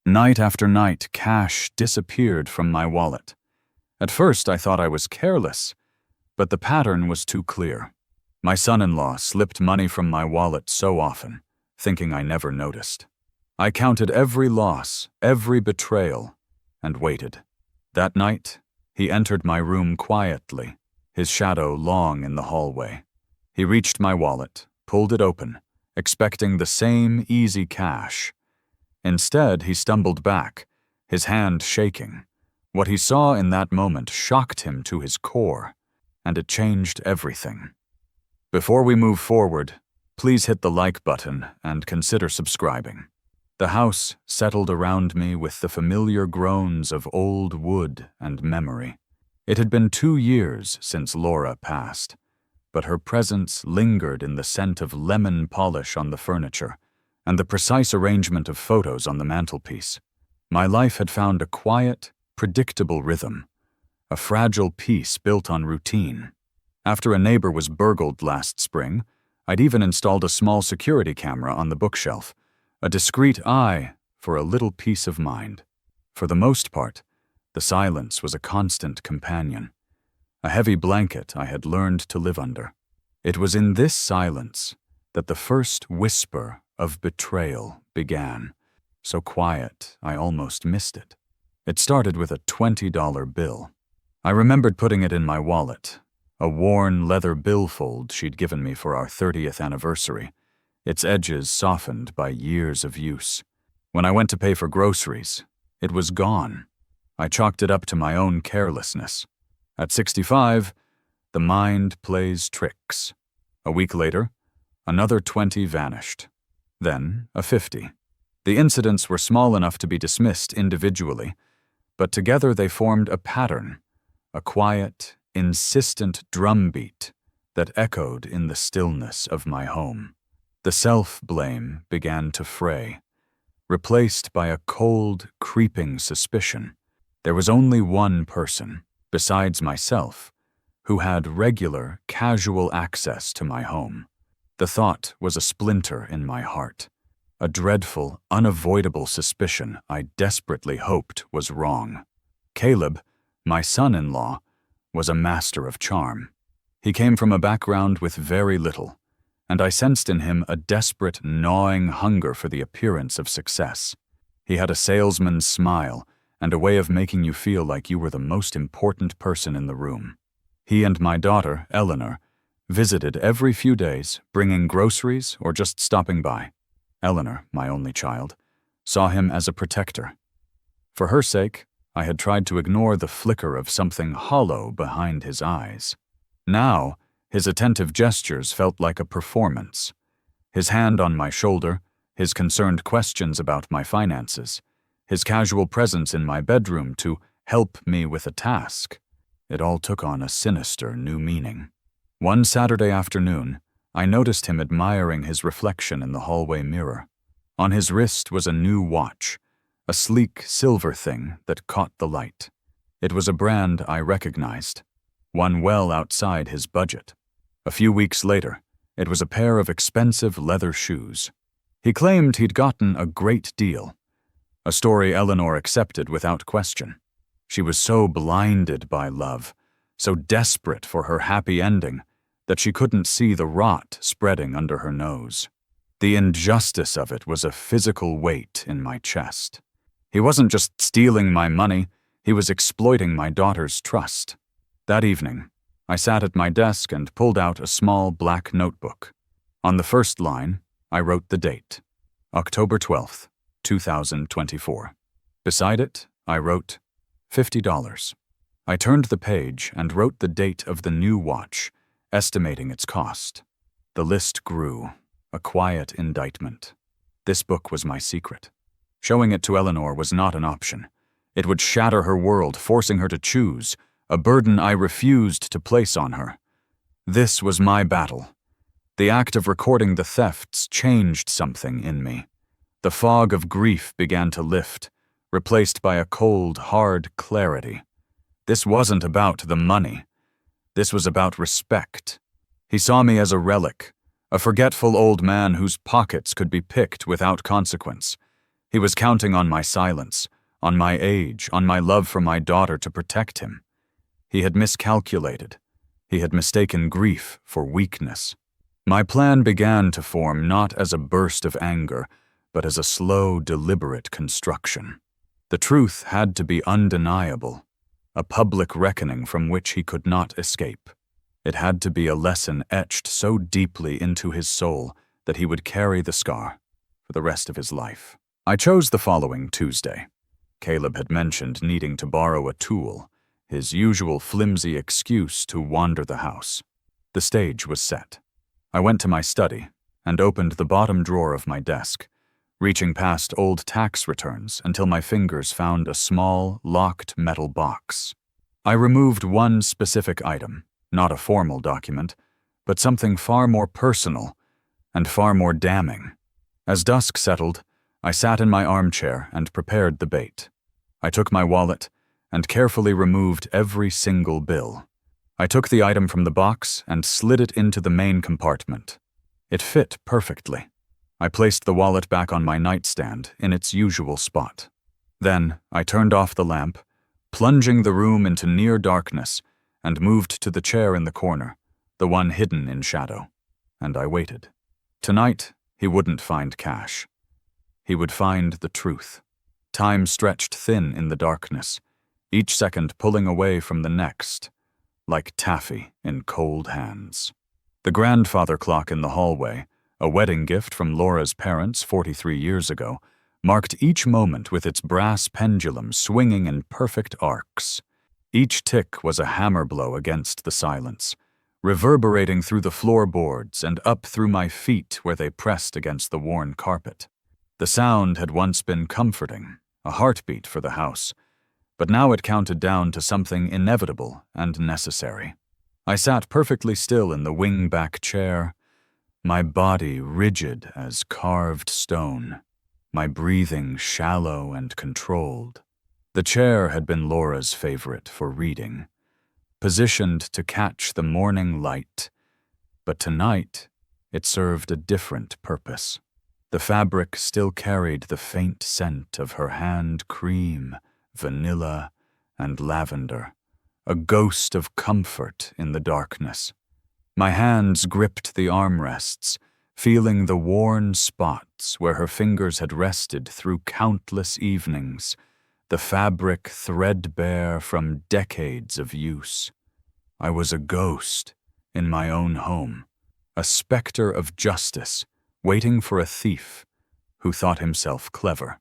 Night after night, cash disappeared from my wallet. At first, I thought I was careless, but the pattern was too clear. My son-in-law slipped money from my wallet so often, thinking I never noticed. I counted every loss, every betrayal, and waited. That night, he entered my room quietly, his shadow long in the hallway. He reached my wallet, pulled it open, expecting the same easy cash. Instead, he stumbled back, his hand shaking. What he saw in that moment shocked him to his core, and it changed everything. Before we move forward, please hit the like button and consider subscribing. The house settled around me with the familiar groans of old wood and memory. It had been 2 years since Laura passed, but her presence lingered in the scent of lemon polish on the furniture and the precise arrangement of photos on the mantelpiece. My life had found a quiet, predictable rhythm, a fragile peace built on routine. After a neighbor was burgled last spring, I'd even installed a small security camera on the bookshelf, a discreet eye for a little peace of mind. For the most part, the silence was a constant companion, a heavy blanket I had learned to live under. It was in this silence that the first whisper of betrayal began, so quiet I almost missed it. It started with a $20 bill. I remembered putting it in my wallet, a worn leather billfold she'd given me for our 30th anniversary, its edges softened by years of use. When I went to pay for groceries, it was gone. I chalked it up to my own carelessness. At 65, the mind plays tricks. A week later, another 20 vanished. Then a 50. The incidents were small enough to be dismissed individually, but together they formed a pattern, a quiet, insistent drumbeat that echoed in the stillness of my home. The self-blame began to fray, replaced by a cold, creeping suspicion. There was only one person, besides myself, who had regular, casual access to my home. The thought was a splinter in my heart, a dreadful, unavoidable suspicion I desperately hoped was wrong. Caleb, my son-in-law, was a master of charm. He came from a background with very little, and I sensed in him a desperate, gnawing hunger for the appearance of success. He had a salesman's smile and a way of making you feel like you were the most important person in the room. He and my daughter, Eleanor, visited every few days, bringing groceries or just stopping by. Eleanor, my only child, saw him as a protector. For her sake, I had tried to ignore the flicker of something hollow behind his eyes. Now, his attentive gestures felt like a performance. His hand on my shoulder, his concerned questions about my finances, his casual presence in my bedroom to help me with a task. It all took on a sinister new meaning. One Saturday afternoon, I noticed him admiring his reflection in the hallway mirror. On his wrist was a new watch, a sleek silver thing that caught the light. It was a brand I recognized, one well outside his budget. A few weeks later, it was a pair of expensive leather shoes. He claimed he'd gotten a great deal, a story Eleanor accepted without question. She was so blinded by love, so desperate for her happy ending, that she couldn't see the rot spreading under her nose. The injustice of it was a physical weight in my chest. He wasn't just stealing my money, he was exploiting my daughter's trust. That evening, I sat at my desk and pulled out a small black notebook. On the first line, I wrote the date, October 12th, 2024. Beside it, I wrote, $50. I turned the page and wrote the date of the new watch, estimating its cost. The list grew, a quiet indictment. This book was my secret. Showing it to Eleanor was not an option. It would shatter her world, forcing her to choose, a burden I refused to place on her. This was my battle. The act of recording the thefts changed something in me. The fog of grief began to lift, replaced by a cold, hard clarity. This wasn't about the money. This was about respect. He saw me as a relic, a forgetful old man whose pockets could be picked without consequence. He was counting on my silence, on my age, on my love for my daughter to protect him. He had miscalculated. He had mistaken grief for weakness. My plan began to form not as a burst of anger, but as a slow, deliberate construction. The truth had to be undeniable, a public reckoning from which he could not escape. It had to be a lesson etched so deeply into his soul that he would carry the scar for the rest of his life. I chose the following Tuesday. Caleb had mentioned needing to borrow a tool, his usual flimsy excuse to wander the house. The stage was set. I went to my study and opened the bottom drawer of my desk, reaching past old tax returns until my fingers found a small, locked metal box. I removed one specific item, not a formal document, but something far more personal and far more damning. As dusk settled, I sat in my armchair and prepared the bait. I took my wallet and carefully removed every single bill. I took the item from the box and slid it into the main compartment. It fit perfectly. I placed the wallet back on my nightstand in its usual spot. Then I turned off the lamp, plunging the room into near darkness, and moved to the chair in the corner, the one hidden in shadow. And I waited. Tonight, he wouldn't find cash. He would find the truth. Time stretched thin in the darkness, each second pulling away from the next, like taffy in cold hands. The grandfather clock in the hallway, a wedding gift from Laura's parents 43 years ago, marked each moment with its brass pendulum swinging in perfect arcs. Each tick was a hammer blow against the silence, reverberating through the floorboards and up through my feet where they pressed against the worn carpet. The sound had once been comforting, a heartbeat for the house, but now it counted down to something inevitable and necessary. I sat perfectly still in the wing-back chair, my body rigid as carved stone, my breathing shallow and controlled. The chair had been Laura's favorite for reading, positioned to catch the morning light, but tonight it served a different purpose. The fabric still carried the faint scent of her hand cream, vanilla, and lavender, a ghost of comfort in the darkness. My hands gripped the armrests, feeling the worn spots where her fingers had rested through countless evenings, the fabric threadbare from decades of use. I was a ghost in my own home, a specter of justice, waiting for a thief who thought himself clever.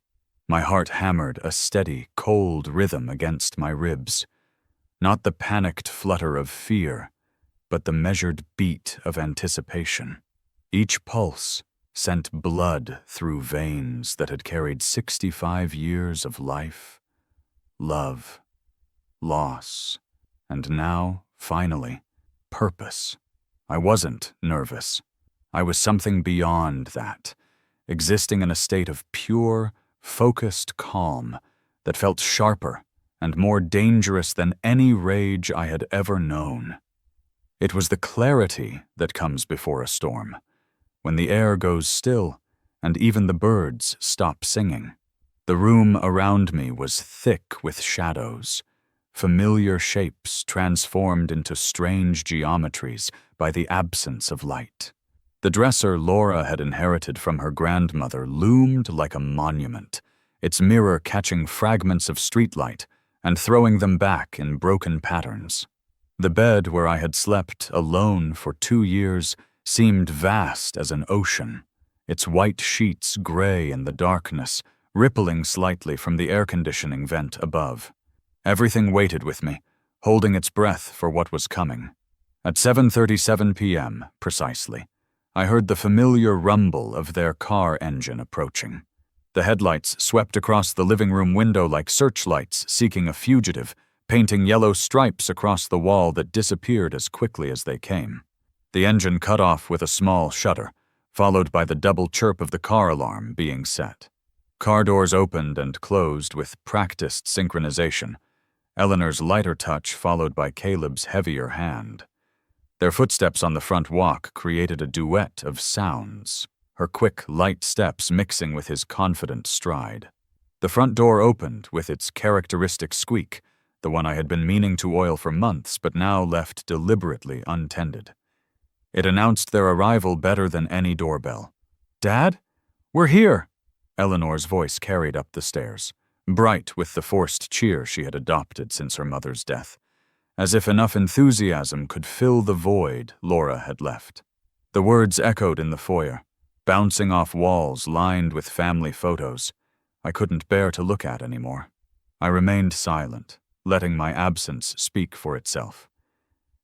My heart hammered a steady, cold rhythm against my ribs, not the panicked flutter of fear, but the measured beat of anticipation. Each pulse sent blood through veins that had carried 65 years of life, love, loss, and now, finally, purpose. I wasn't nervous. I was something beyond that, existing in a state of pure, focused calm that felt sharper and more dangerous than any rage I had ever known. It was the clarity that comes before a storm, when the air goes still and even the birds stop singing. The room around me was thick with shadows, familiar shapes transformed into strange geometries by the absence of light. The dresser Laura had inherited from her grandmother loomed like a monument, its mirror catching fragments of streetlight and throwing them back in broken patterns. The bed where I had slept alone for 2 years seemed vast as an ocean, its white sheets gray in the darkness, rippling slightly from the air conditioning vent above. Everything waited with me, holding its breath for what was coming. At 7:37 p.m., precisely, I heard the familiar rumble of their car engine approaching. The headlights swept across the living room window like searchlights seeking a fugitive, painting yellow stripes across the wall that disappeared as quickly as they came. The engine cut off with a small shudder, followed by the double chirp of the car alarm being set. Car doors opened and closed with practiced synchronization, Eleanor's lighter touch followed by Caleb's heavier hand. Their footsteps on the front walk created a duet of sounds, her quick, light steps mixing with his confident stride. The front door opened with its characteristic squeak, the one I had been meaning to oil for months but now left deliberately untended. It announced their arrival better than any doorbell. "Dad? We're here!" Eleanor's voice carried up the stairs, bright with the forced cheer she had adopted since her mother's death, as if enough enthusiasm could fill the void Laura had left. The words echoed in the foyer, bouncing off walls lined with family photos I couldn't bear to look at anymore. I remained silent, letting my absence speak for itself.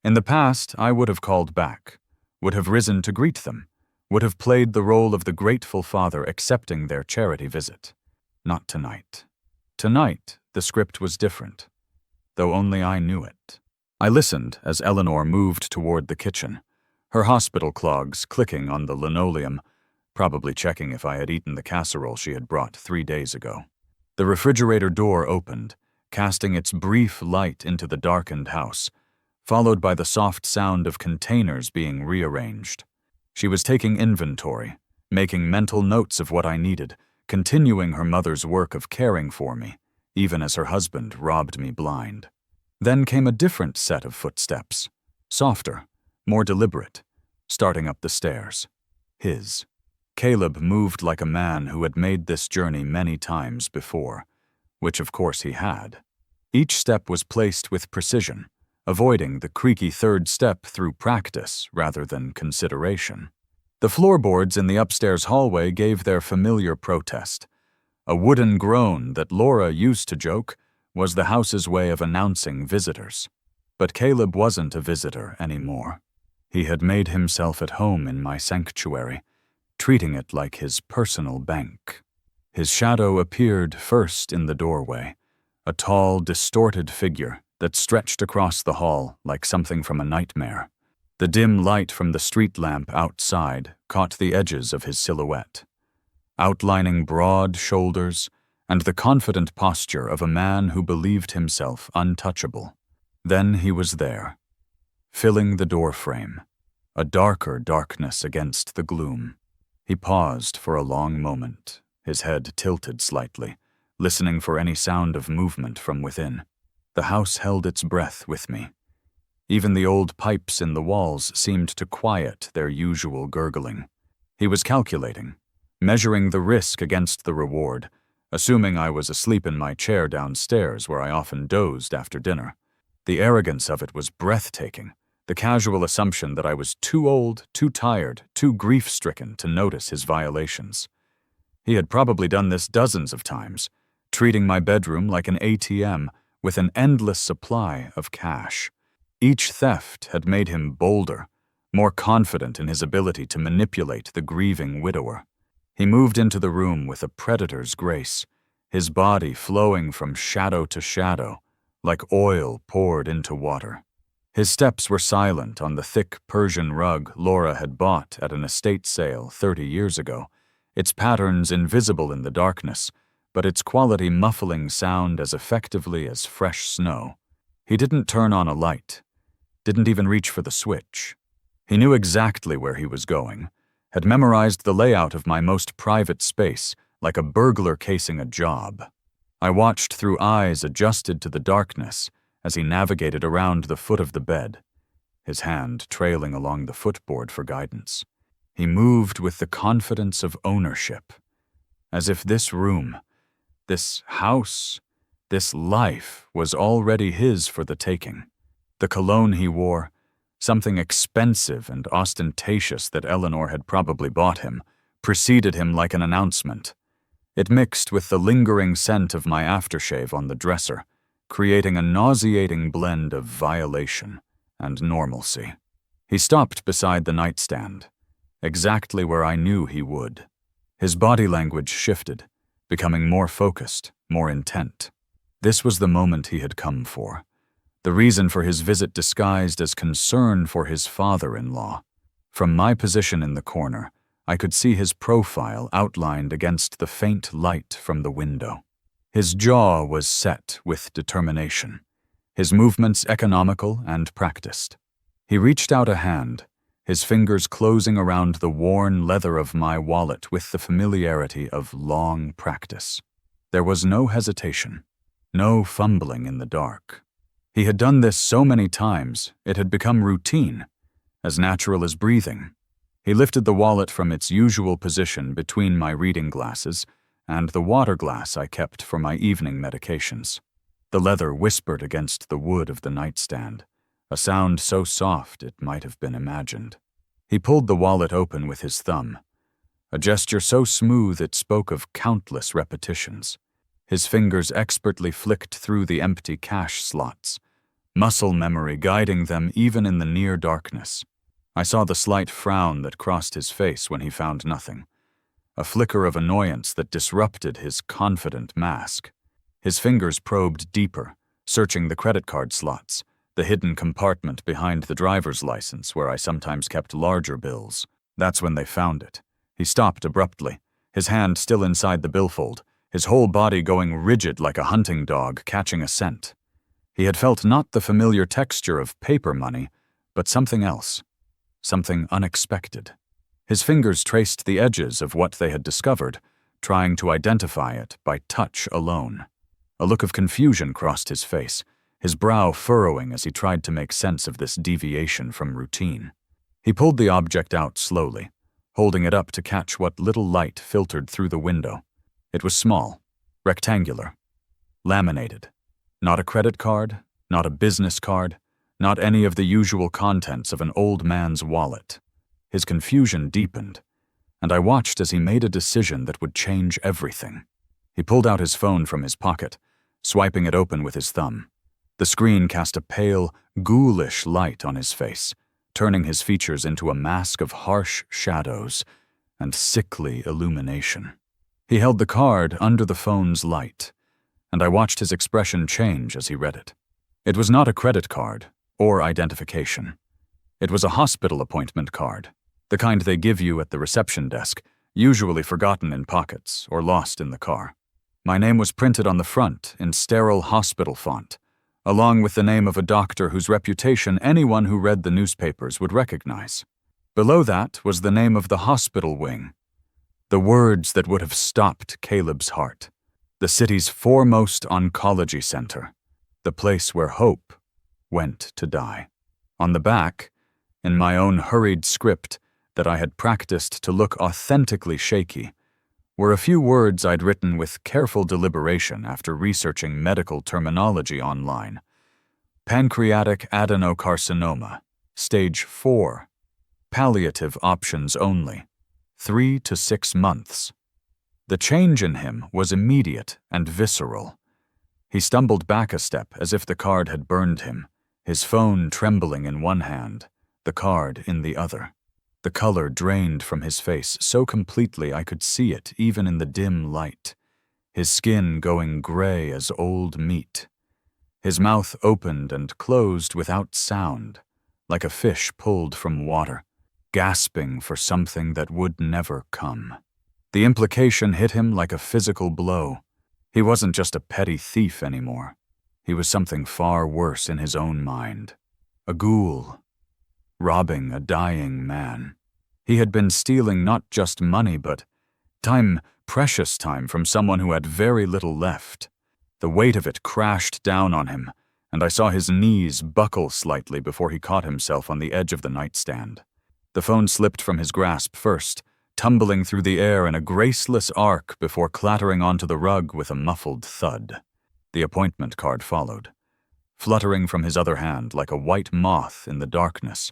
In the past, I would have called back, would have risen to greet them, would have played the role of the grateful father accepting their charity visit. Not tonight. Tonight, the script was different, though only I knew it. I listened as Eleanor moved toward the kitchen, her hospital clogs clicking on the linoleum, probably checking if I had eaten the casserole she had brought 3 days ago. The refrigerator door opened, casting its brief light into the darkened house, followed by the soft sound of containers being rearranged. She was taking inventory, making mental notes of what I needed, continuing her mother's work of caring for me, even as her husband robbed me blind. Then came a different set of footsteps, softer, more deliberate, starting up the stairs. His. Caleb moved like a man who had made this journey many times before, which of course he had. Each step was placed with precision, avoiding the creaky third step through practice rather than consideration. The floorboards in the upstairs hallway gave their familiar protest, a wooden groan that Laura used to joke was the house's way of announcing visitors. But Caleb wasn't a visitor anymore. He had made himself at home in my sanctuary, treating it like his personal bank. His shadow appeared first in the doorway, a tall, distorted figure that stretched across the hall like something from a nightmare. The dim light from the street lamp outside caught the edges of his silhouette, outlining broad shoulders and the confident posture of a man who believed himself untouchable. Then he was there, filling the doorframe, a darker darkness against the gloom. He paused for a long moment, his head tilted slightly, listening for any sound of movement from within. The house held its breath with me. Even the old pipes in the walls seemed to quiet their usual gurgling. He was calculating, measuring the risk against the reward, assuming I was asleep in my chair downstairs where I often dozed after dinner. The arrogance of it was breathtaking, the casual assumption that I was too old, too tired, too grief-stricken to notice his violations. He had probably done this dozens of times, treating my bedroom like an ATM with an endless supply of cash. Each theft had made him bolder, more confident in his ability to manipulate the grieving widower. He moved into the room with a predator's grace, his body flowing from shadow to shadow, like oil poured into water. His steps were silent on the thick Persian rug Laura had bought at an estate sale 30 years ago, its patterns invisible in the darkness, but its quality muffling sound as effectively as fresh snow. He didn't turn on a light, didn't even reach for the switch. He knew exactly where he was going, had memorized the layout of my most private space like a burglar casing a job. I watched through eyes adjusted to the darkness as he navigated around the foot of the bed, his hand trailing along the footboard for guidance. He moved with the confidence of ownership, as if this room, this house, this life was already his for the taking. The cologne he wore, something expensive and ostentatious that Eleanor had probably bought him, preceded him like an announcement. It mixed with the lingering scent of my aftershave on the dresser, creating a nauseating blend of violation and normalcy. He stopped beside the nightstand, exactly where I knew he would. His body language shifted, becoming more focused, more intent. This was the moment he had come for, the reason for his visit disguised as concern for his father-in-law. From my position in the corner, I could see his profile outlined against the faint light from the window. His jaw was set with determination, his movements economical and practiced. He reached out a hand, his fingers closing around the worn leather of my wallet with the familiarity of long practice. There was no hesitation, no fumbling in the dark. He had done this so many times, it had become routine, as natural as breathing. He lifted the wallet from its usual position between my reading glasses and the water glass I kept for my evening medications. The leather whispered against the wood of the nightstand, a sound so soft it might have been imagined. He pulled the wallet open with his thumb, a gesture so smooth it spoke of countless repetitions. His fingers expertly flicked through the empty cash slots, muscle memory guiding them even in the near darkness. I saw the slight frown that crossed his face when he found nothing, a flicker of annoyance that disrupted his confident mask. His fingers probed deeper, searching the credit card slots, the hidden compartment behind the driver's license where I sometimes kept larger bills. That's when they found it. He stopped abruptly, his hand still inside the billfold, his whole body going rigid like a hunting dog catching a scent. He had felt not the familiar texture of paper money, but something else, something unexpected. His fingers traced the edges of what they had discovered, trying to identify it by touch alone. A look of confusion crossed his face, his brow furrowing as he tried to make sense of this deviation from routine. He pulled the object out slowly, holding it up to catch what little light filtered through the window. It was small, rectangular, laminated. Not a credit card, not a business card, not any of the usual contents of an old man's wallet. His confusion deepened, and I watched as he made a decision that would change everything. He pulled out his phone from his pocket, swiping it open with his thumb. The screen cast a pale, ghoulish light on his face, turning his features into a mask of harsh shadows and sickly illumination. He held the card under the phone's light, and I watched his expression change as he read it. It was not a credit card or identification. It was a hospital appointment card, the kind they give you at the reception desk, usually forgotten in pockets or lost in the car. My name was printed on the front in sterile hospital font, along with the name of a doctor whose reputation anyone who read the newspapers would recognize. Below that was the name of the hospital wing, the words that would have stopped Caleb's heart. The city's foremost oncology center, the place where hope went to die. On the back, in my own hurried script that I had practiced to look authentically shaky, were a few words I'd written with careful deliberation after researching medical terminology online. Pancreatic adenocarcinoma, stage 4, palliative options only, 3 to 6 months. The change in him was immediate and visceral. He stumbled back a step as if the card had burned him, his phone trembling in one hand, the card in the other. The color drained from his face so completely I could see it even in the dim light, his skin going gray as old meat. His mouth opened and closed without sound, like a fish pulled from water, gasping for something that would never come. The implication hit him like a physical blow. He wasn't just a petty thief anymore. He was something far worse in his own mind. A ghoul, robbing a dying man. He had been stealing not just money, but time, precious time, from someone who had very little left. The weight of it crashed down on him, and I saw his knees buckle slightly before he caught himself on the edge of the nightstand. The phone slipped from his grasp first, tumbling through the air in a graceless arc before clattering onto the rug with a muffled thud. The appointment card followed, fluttering from his other hand like a white moth in the darkness,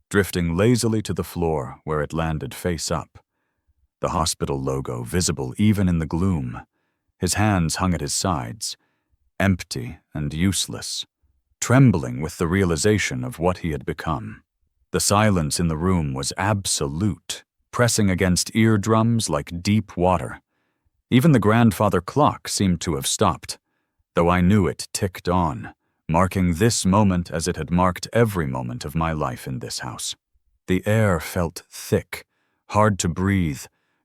drifting lazily to the floor where it landed face up. The hospital logo visible even in the gloom. His hands hung at his sides, empty and useless, trembling with the realization of what he had become. The silence in the room was absolute, pressing against eardrums like deep water. Even the grandfather clock seemed to have stopped, though I knew it ticked on, marking this moment as it had marked every moment of my life in this house. The air felt thick, hard to breathe,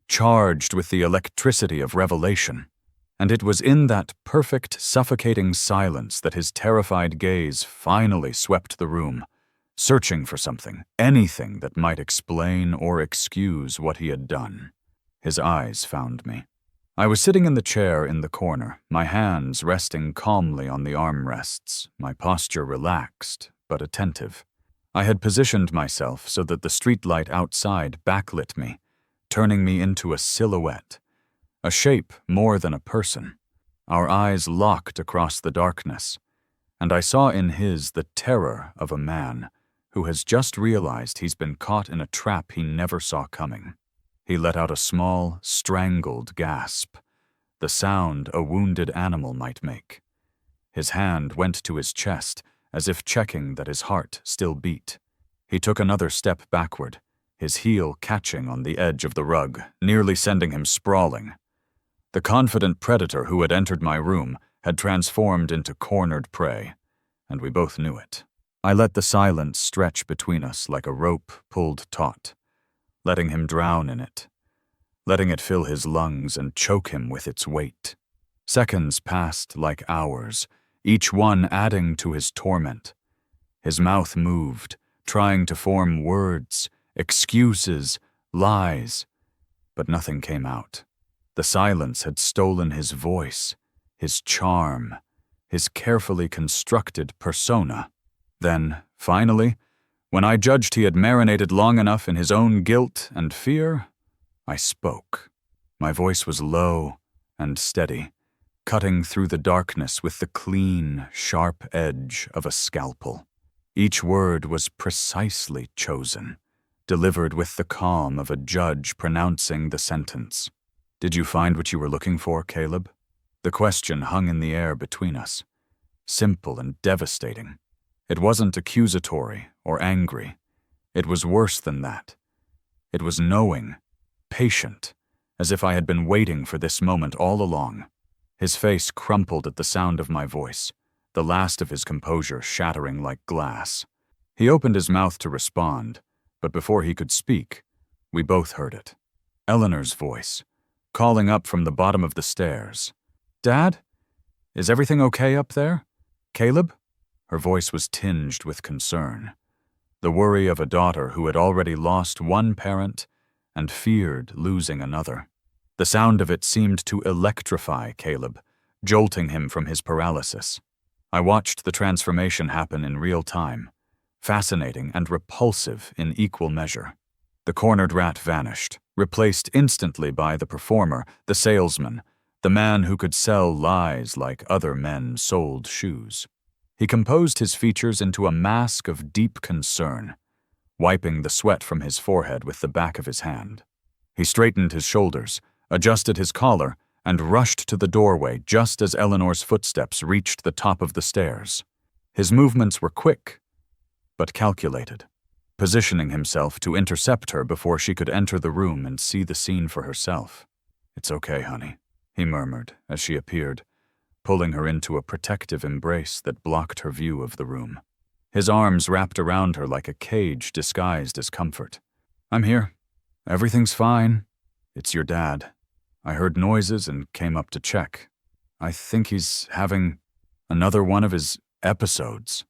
charged with the electricity of revelation. And it was in that perfect, suffocating silence that his terrified gaze finally swept the room, searching for something, anything that might explain or excuse what he had done. His eyes found me. I was sitting in the chair in the corner, my hands resting calmly on the armrests, my posture relaxed but attentive. I had positioned myself so that the streetlight outside backlit me, turning me into a silhouette, a shape more than a person. Our eyes locked across the darkness, and I saw in his the terror of a man who has just realized he's been caught in a trap he never saw coming. He let out a small, strangled gasp, the sound a wounded animal might make. His hand went to his chest, as if checking that his heart still beat. He took another step backward, his heel catching on the edge of the rug, nearly sending him sprawling. The confident predator who had entered my room had transformed into cornered prey, and we both knew it. I let the silence stretch between us like a rope pulled taut, letting him drown in it, letting it fill his lungs and choke him with its weight. Seconds passed like hours, each one adding to his torment. His mouth moved, trying to form words, excuses, lies, but nothing came out. The silence had stolen his voice, his charm, his carefully constructed persona. Then, finally, when I judged he had marinated long enough in his own guilt and fear, I spoke. My voice was low and steady, cutting through the darkness with the clean, sharp edge of a scalpel. Each word was precisely chosen, delivered with the calm of a judge pronouncing the sentence. "Did you find what you were looking for, Caleb?" The question hung in the air between us, simple and devastating. It wasn't accusatory or angry. It was worse than that. It was knowing, patient, as if I had been waiting for this moment all along. His face crumpled at the sound of my voice, the last of his composure shattering like glass. He opened his mouth to respond, but before he could speak, we both heard it. Eleanor's voice, calling up from the bottom of the stairs. "Dad? Is everything okay up there? Caleb?" Her voice was tinged with concern, the worry of a daughter who had already lost one parent and feared losing another. The sound of it seemed to electrify Caleb, jolting him from his paralysis. I watched the transformation happen in real time, fascinating and repulsive in equal measure. The cornered rat vanished, replaced instantly by the performer, the salesman, the man who could sell lies like other men sold shoes. He composed his features into a mask of deep concern, wiping the sweat from his forehead with the back of his hand. He straightened his shoulders, adjusted his collar, and rushed to the doorway just as Eleanor's footsteps reached the top of the stairs. His movements were quick, but calculated, positioning himself to intercept her before she could enter the room and see the scene for herself. "It's okay, honey," he murmured as she appeared, pulling her into a protective embrace that blocked her view of the room. His arms wrapped around her like a cage disguised as comfort. "I'm here. Everything's fine. It's your dad. I heard noises and came up to check. I think he's having another one of his episodes."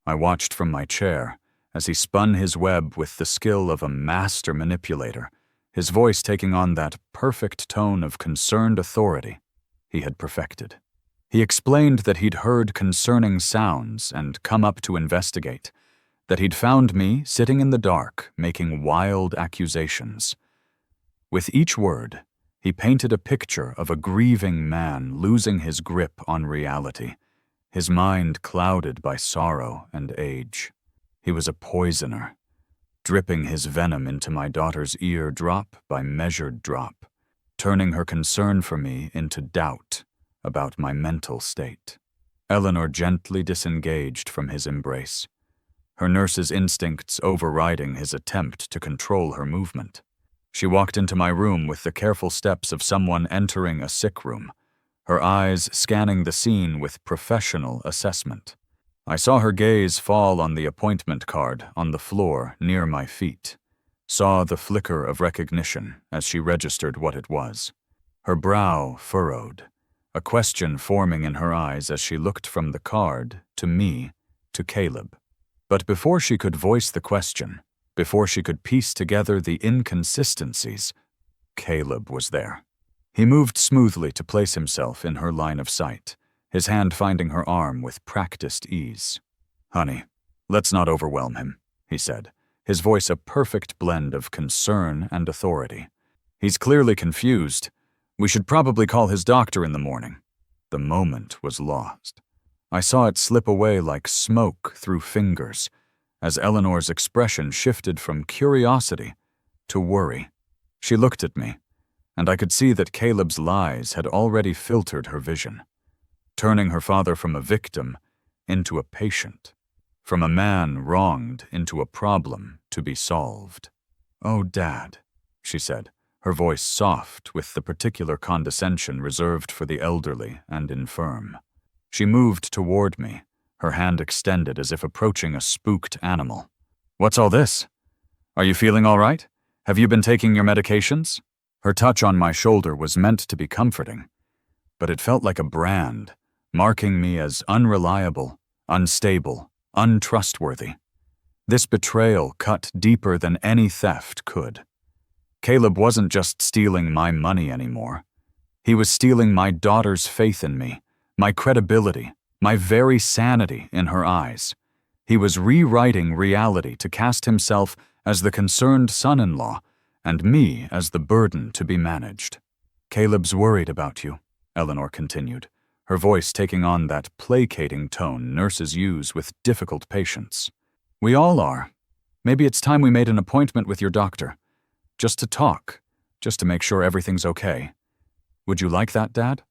I watched from my chair as he spun his web with the skill of a master manipulator, his voice taking on that perfect tone of concerned authority he had perfected. He explained that he'd heard concerning sounds and come up to investigate, that he'd found me sitting in the dark making wild accusations. With each word, he painted a picture of a grieving man losing his grip on reality, his mind clouded by sorrow and age. He was a poisoner, dripping his venom into my daughter's ear drop by measured drop, turning her concern for me into doubt about my mental state. Eleanor gently disengaged from his embrace, her nurse's instincts overriding his attempt to control her movement. She walked into my room with the careful steps of someone entering a sick room, her eyes scanning the scene with professional assessment. I saw her gaze fall on the appointment card on the floor near my feet, saw the flicker of recognition as she registered what it was. Her brow furrowed, a question forming in her eyes as she looked from the card to me, to Caleb. But before she could voice the question, before she could piece together the inconsistencies, Caleb was there. He moved smoothly to place himself in her line of sight, his hand finding her arm with practiced ease. "Honey, let's not overwhelm him," he said, his voice a perfect blend of concern and authority. "He's clearly confused. We should probably call his doctor in the morning." The moment was lost. I saw it slip away like smoke through fingers as Eleanor's expression shifted from curiosity to worry. She looked at me, and I could see that Caleb's lies had already filtered her vision, turning her father from a victim into a patient, from a man wronged into a problem to be solved. "Oh, Dad," she said, her voice soft with the particular condescension reserved for the elderly and infirm. She moved toward me, her hand extended as if approaching a spooked animal. "What's all this? Are you feeling all right? Have you been taking your medications?" Her touch on my shoulder was meant to be comforting, but it felt like a brand, marking me as unreliable, unstable, untrustworthy. This betrayal cut deeper than any theft could. Caleb wasn't just stealing my money anymore. He was stealing my daughter's faith in me, my credibility, my very sanity in her eyes. He was rewriting reality to cast himself as the concerned son-in-law and me as the burden to be managed. "Caleb's worried about you," Eleanor continued, her voice taking on that placating tone nurses use with difficult patients. "We all are. Maybe it's time we made an appointment with your doctor. Just to talk, just to make sure everything's okay. Would you like that, Dad?"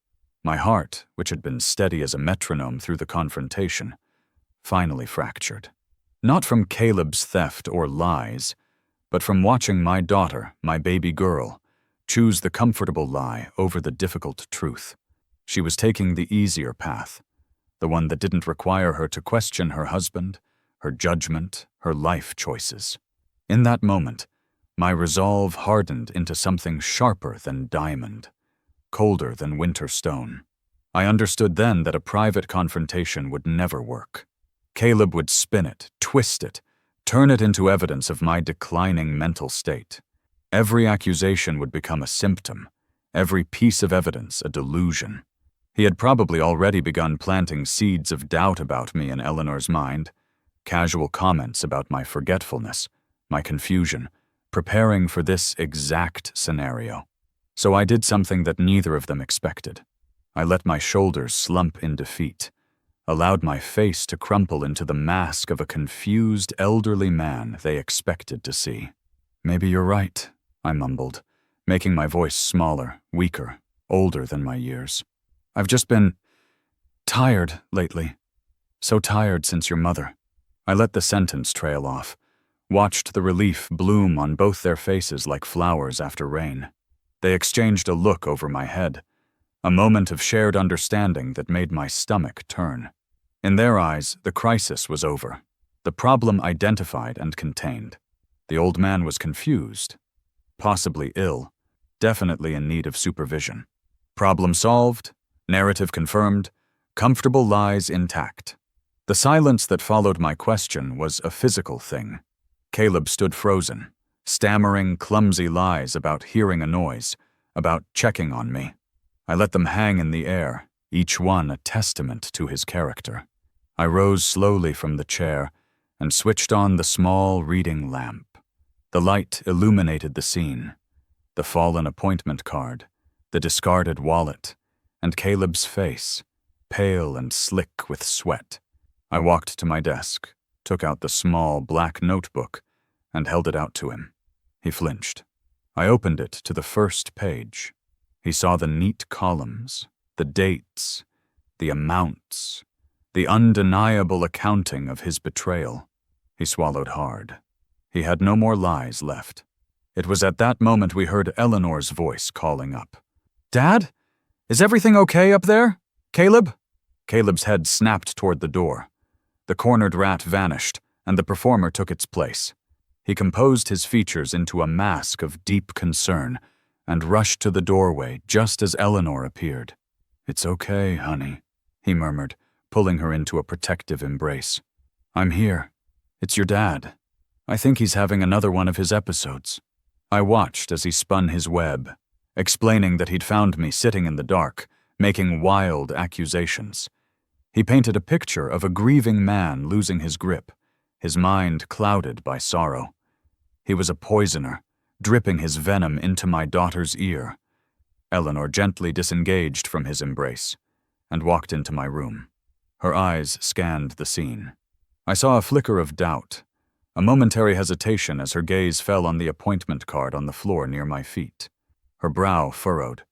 My heart, which had been steady as a metronome through the confrontation, finally fractured. Not from Caleb's theft or lies, but from watching my daughter, my baby girl, choose the comfortable lie over the difficult truth. She was taking the easier path, the one that didn't require her to question her husband, her judgment, her life choices. In that moment, my resolve hardened into something sharper than diamond, colder than winter stone. I understood then that a private confrontation would never work. Caleb would spin it, twist it, turn it into evidence of my declining mental state. Every accusation would become a symptom, every piece of evidence a delusion. He had probably already begun planting seeds of doubt about me in Eleanor's mind, casual comments about my forgetfulness, my confusion, preparing for this exact scenario. So I did something that neither of them expected. I let my shoulders slump in defeat, allowed my face to crumple into the mask of a confused elderly man they expected to see. "Maybe you're right," I mumbled, making my voice smaller, weaker, older than my years. "I've just been tired lately. So tired since your mother." I let the sentence trail off, watched the relief bloom on both their faces like flowers after rain. They exchanged a look over my head, a moment of shared understanding that made my stomach turn. In their eyes, the crisis was over, the problem identified and contained. The old man was confused, possibly ill, definitely in need of supervision. Problem solved, narrative confirmed, comfortable lies intact. The silence that followed my question was a physical thing. Caleb stood frozen, stammering clumsy lies about hearing a noise, about checking on me. I let them hang in the air, each one a testament to his character. I rose slowly from the chair and switched on the small reading lamp. The light illuminated the scene, the fallen appointment card, the discarded wallet, and Caleb's face, pale and slick with sweat. I walked to my desk, took out the small black notebook, and held it out to him. He flinched. I opened it to the first page. He saw the neat columns, the dates, the amounts, the undeniable accounting of his betrayal. He swallowed hard. He had no more lies left. It was at that moment we heard Eleanor's voice calling up. "Dad? Is everything okay up there? Caleb?" Caleb's head snapped toward the door. The cornered rat vanished, and the performer took its place. He composed his features into a mask of deep concern and rushed to the doorway just as Eleanor appeared. "It's okay, honey," he murmured, pulling her into a protective embrace. "I'm here. It's your dad. I think he's having another one of his episodes." I watched as he spun his web, explaining that he'd found me sitting in the dark, making wild accusations. He painted a picture of a grieving man losing his grip, his mind clouded by sorrow. He was a poisoner, dripping his venom into my daughter's ear. Eleanor gently disengaged from his embrace and walked into my room. Her eyes scanned the scene. I saw a flicker of doubt, a momentary hesitation as her gaze fell on the appointment card on the floor near my feet. Her brow furrowed,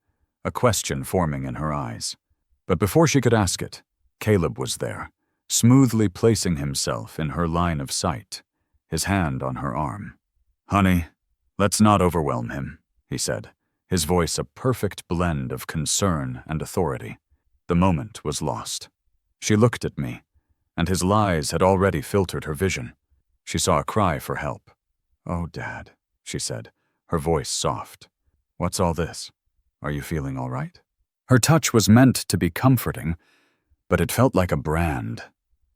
a question forming in her eyes. But before she could ask it, Caleb was there, smoothly placing himself in her line of sight, his hand on her arm. "Honey, let's not overwhelm him," he said, his voice a perfect blend of concern and authority. The moment was lost. She looked at me, and his lies had already filtered her vision. She saw a cry for help. "Oh, Dad," she said, her voice soft. "What's all this? Are you feeling all right?" Her touch was meant to be comforting, but it felt like a brand.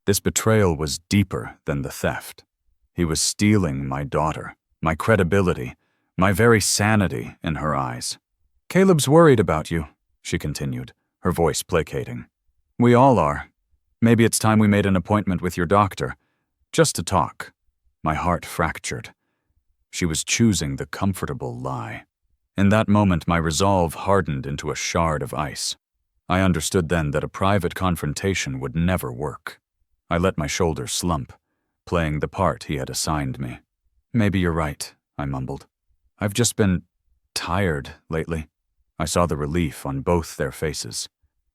This betrayal was deeper than the theft. He was stealing my daughter, my credibility, my very sanity in her eyes. "Caleb's worried about you," she continued, her voice placating. "We all are. Maybe it's time we made an appointment with your doctor, just to talk." My heart fractured. She was choosing the comfortable lie. In that moment, my resolve hardened into a shard of ice. I understood then that a private confrontation would never work. I let my shoulders slump, playing the part he had assigned me. "Maybe you're right," I mumbled. "I've just been tired lately." I saw the relief on both their faces.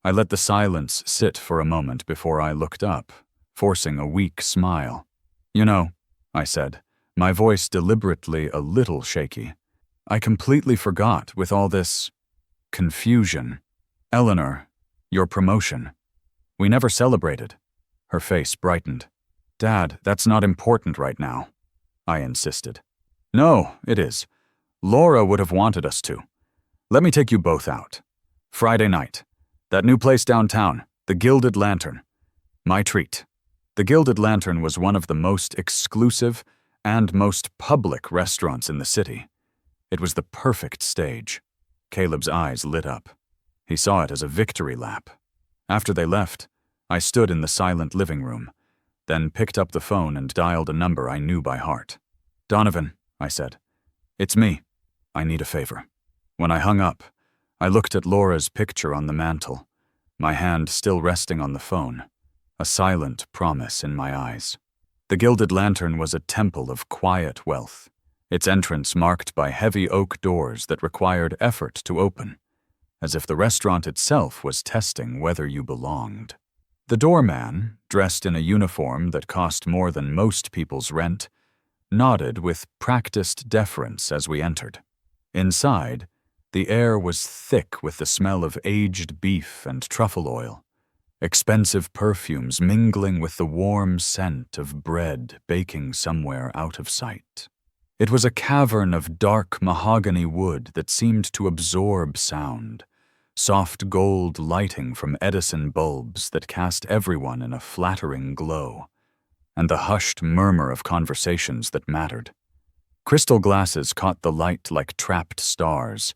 I let the silence sit for a moment before I looked up, forcing a weak smile. "You know," I said, my voice deliberately a little shaky, "I completely forgot with all this confusion. Eleanor, your promotion. We never celebrated." Her face brightened. "Dad, that's not important right now," I insisted. "No, it is. Laura would have wanted us to. Let me take you both out. Friday night. That new place downtown, the Gilded Lantern. My treat." The Gilded Lantern was one of the most exclusive and most public restaurants in the city. It was the perfect stage. Caleb's eyes lit up. He saw it as a victory lap. After they left, I stood in the silent living room, then picked up the phone and dialed a number I knew by heart. "Donovan," I said. "It's me. I need a favor." When I hung up, I looked at Laura's picture on the mantel, my hand still resting on the phone, a silent promise in my eyes. The Gilded Lantern was a temple of quiet wealth, its entrance marked by heavy oak doors that required effort to open, as if the restaurant itself was testing whether you belonged. The doorman, dressed in a uniform that cost more than most people's rent, nodded with practiced deference as we entered. Inside, the air was thick with the smell of aged beef and truffle oil, expensive perfumes mingling with the warm scent of bread baking somewhere out of sight. It was a cavern of dark mahogany wood that seemed to absorb sound, soft gold lighting from Edison bulbs that cast everyone in a flattering glow, and the hushed murmur of conversations that mattered. Crystal glasses caught the light like trapped stars,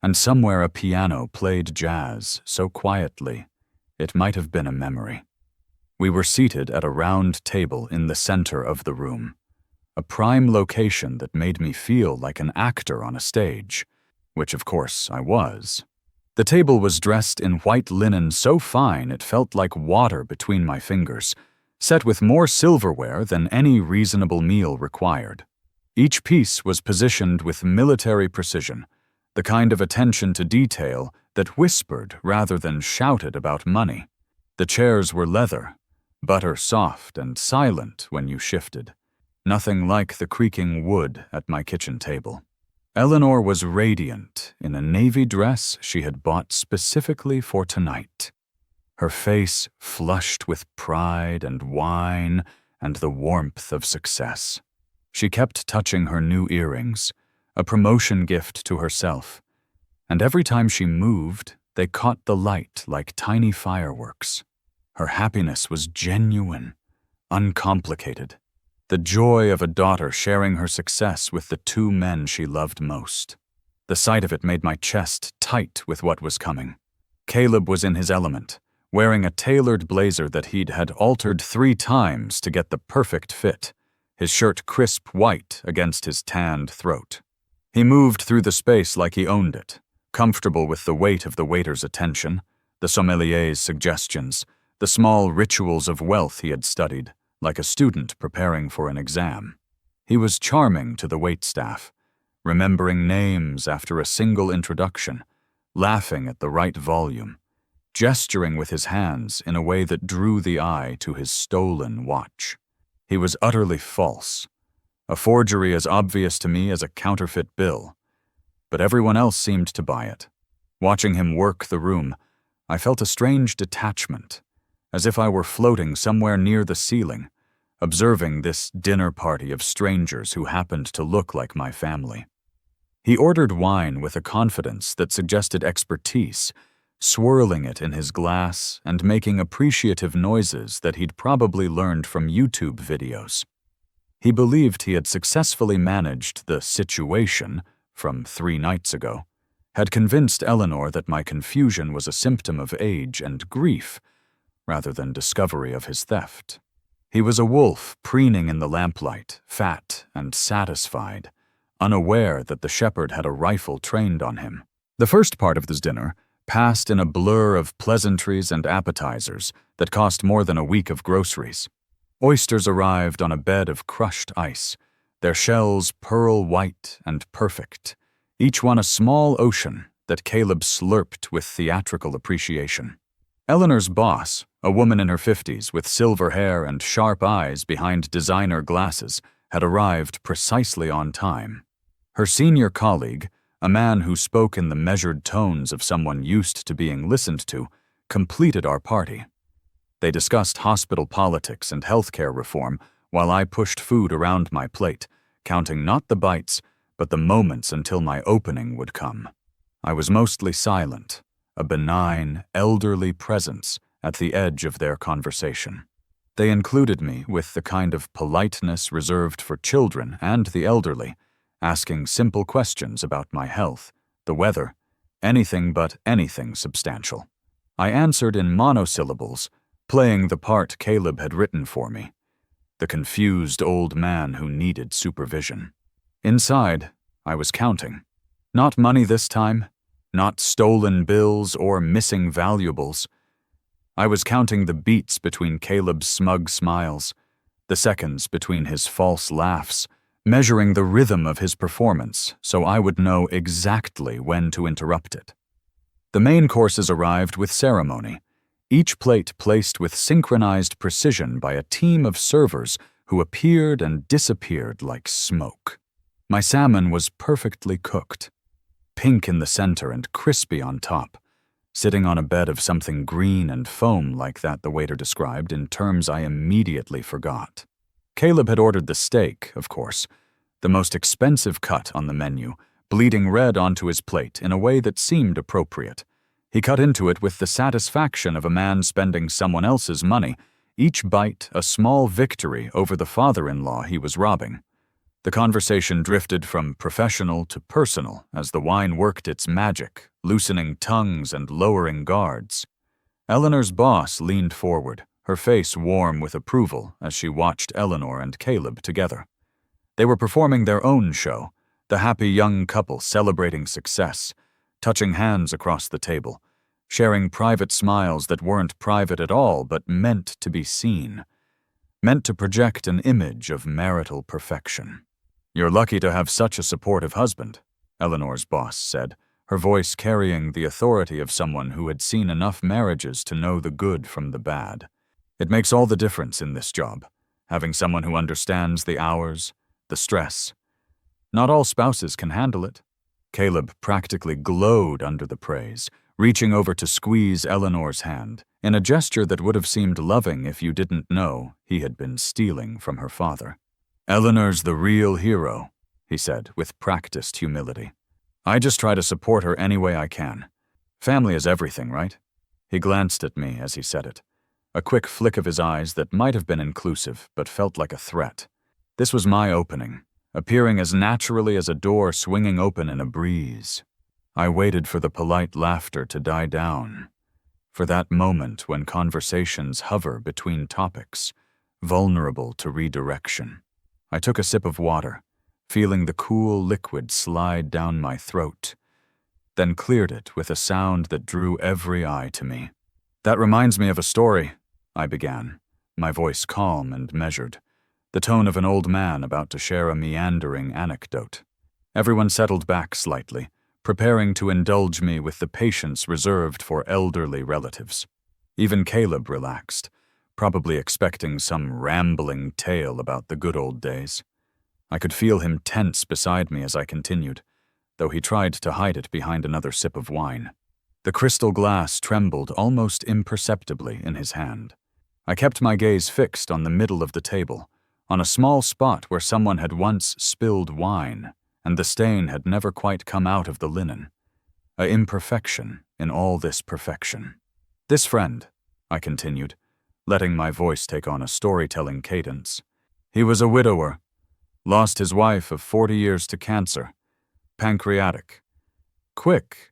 and somewhere a piano played jazz so quietly it might have been a memory. We were seated at a round table in the center of the room, a prime location that made me feel like an actor on a stage, which of course I was. The table was dressed in white linen so fine it felt like water between my fingers, set with more silverware than any reasonable meal required. Each piece was positioned with military precision, the kind of attention to detail that whispered rather than shouted about money. The chairs were leather, butter soft and silent when you shifted, nothing like the creaking wood at my kitchen table. Eleanor was radiant in a navy dress she had bought specifically for tonight, her face flushed with pride and wine and the warmth of success. She kept touching her new earrings, a promotion gift to herself, and every time she moved, they caught the light like tiny fireworks. Her happiness was genuine, uncomplicated, the joy of a daughter sharing her success with the two men she loved most. The sight of it made my chest tight with what was coming. Caleb was in his element, wearing a tailored blazer that he'd had altered 3 times to get the perfect fit, his shirt crisp white against his tanned throat. He moved through the space like he owned it, comfortable with the weight of the waiter's attention, the sommelier's suggestions, the small rituals of wealth he had studied, like a student preparing for an exam. He was charming to the waitstaff, remembering names after a single introduction, laughing at the right volume, gesturing with his hands in a way that drew the eye to his stolen watch. He was utterly false, a forgery as obvious to me as a counterfeit bill, but everyone else seemed to buy it. Watching him work the room, I felt a strange detachment, as if I were floating somewhere near the ceiling, observing this dinner party of strangers who happened to look like my family. He ordered wine with a confidence that suggested expertise, swirling it in his glass and making appreciative noises that he'd probably learned from YouTube videos. He believed he had successfully managed the situation from 3 nights ago, had convinced Eleanor that my confusion was a symptom of age and grief, rather than discovery of his theft. He was a wolf preening in the lamplight, fat and satisfied, unaware that the shepherd had a rifle trained on him. The first part of this dinner passed in a blur of pleasantries and appetizers that cost more than a week of groceries. Oysters arrived on a bed of crushed ice, their shells pearl white and perfect, each one a small ocean that Caleb slurped with theatrical appreciation. Eleanor's boss, a woman in her 50s with silver hair and sharp eyes behind designer glasses, had arrived precisely on time. Her senior colleague, a man who spoke in the measured tones of someone used to being listened to, completed our party. They discussed hospital politics and healthcare reform while I pushed food around my plate, counting not the bites, but the moments until my opening would come. I was mostly silent, a benign, elderly presence at the edge of their conversation. They included me with the kind of politeness reserved for children and the elderly, asking simple questions about my health, the weather, anything but anything substantial. I answered in monosyllables, playing the part Caleb had written for me, the confused old man who needed supervision. Inside, I was counting. Not money this time, not stolen bills or missing valuables. I was counting the beats between Caleb's smug smiles, the seconds between his false laughs, measuring the rhythm of his performance so I would know exactly when to interrupt it. The main courses arrived with ceremony, each plate placed with synchronized precision by a team of servers who appeared and disappeared like smoke. My salmon was perfectly cooked, pink in the center and crispy on top, sitting on a bed of something green and foam like that the waiter described in terms I immediately forgot. Caleb had ordered the steak, of course, the most expensive cut on the menu, bleeding red onto his plate in a way that seemed appropriate. He cut into it with the satisfaction of a man spending someone else's money, each bite a small victory over the father-in-law he was robbing. The conversation drifted from professional to personal as the wine worked its magic, loosening tongues and lowering guards. Eleanor's boss leaned forward, her face warm with approval as she watched Eleanor and Caleb together. They were performing their own show, the happy young couple celebrating success, touching hands across the table, sharing private smiles that weren't private at all but meant to be seen, meant to project an image of marital perfection. "You're lucky to have such a supportive husband," Eleanor's boss said, her voice carrying the authority of someone who had seen enough marriages to know the good from the bad. "It makes all the difference in this job, having someone who understands the hours, the stress. Not all spouses can handle it." Caleb practically glowed under the praise, reaching over to squeeze Eleanor's hand, in a gesture that would have seemed loving if you didn't know he had been stealing from her father. "Eleanor's the real hero," he said with practiced humility. "I just try to support her any way I can. Family is everything, right?" He glanced at me as he said it, a quick flick of his eyes that might have been inclusive but felt like a threat. This was my opening, appearing as naturally as a door swinging open in a breeze. I waited for the polite laughter to die down, for that moment when conversations hover between topics, vulnerable to redirection. I took a sip of water, feeling the cool liquid slide down my throat, then cleared it with a sound that drew every eye to me. "That reminds me of a story," I began, my voice calm and measured, the tone of an old man about to share a meandering anecdote. Everyone settled back slightly, preparing to indulge me with the patience reserved for elderly relatives. Even Caleb relaxed, probably expecting some rambling tale about the good old days. I could feel him tense beside me as I continued, though he tried to hide it behind another sip of wine. The crystal glass trembled almost imperceptibly in his hand. I kept my gaze fixed on the middle of the table, on a small spot where someone had once spilled wine, and the stain had never quite come out of the linen. A imperfection in all this perfection. "This friend," I continued, letting my voice take on a storytelling cadence. "He was a widower, lost his wife of 40 years to cancer, pancreatic. Quick,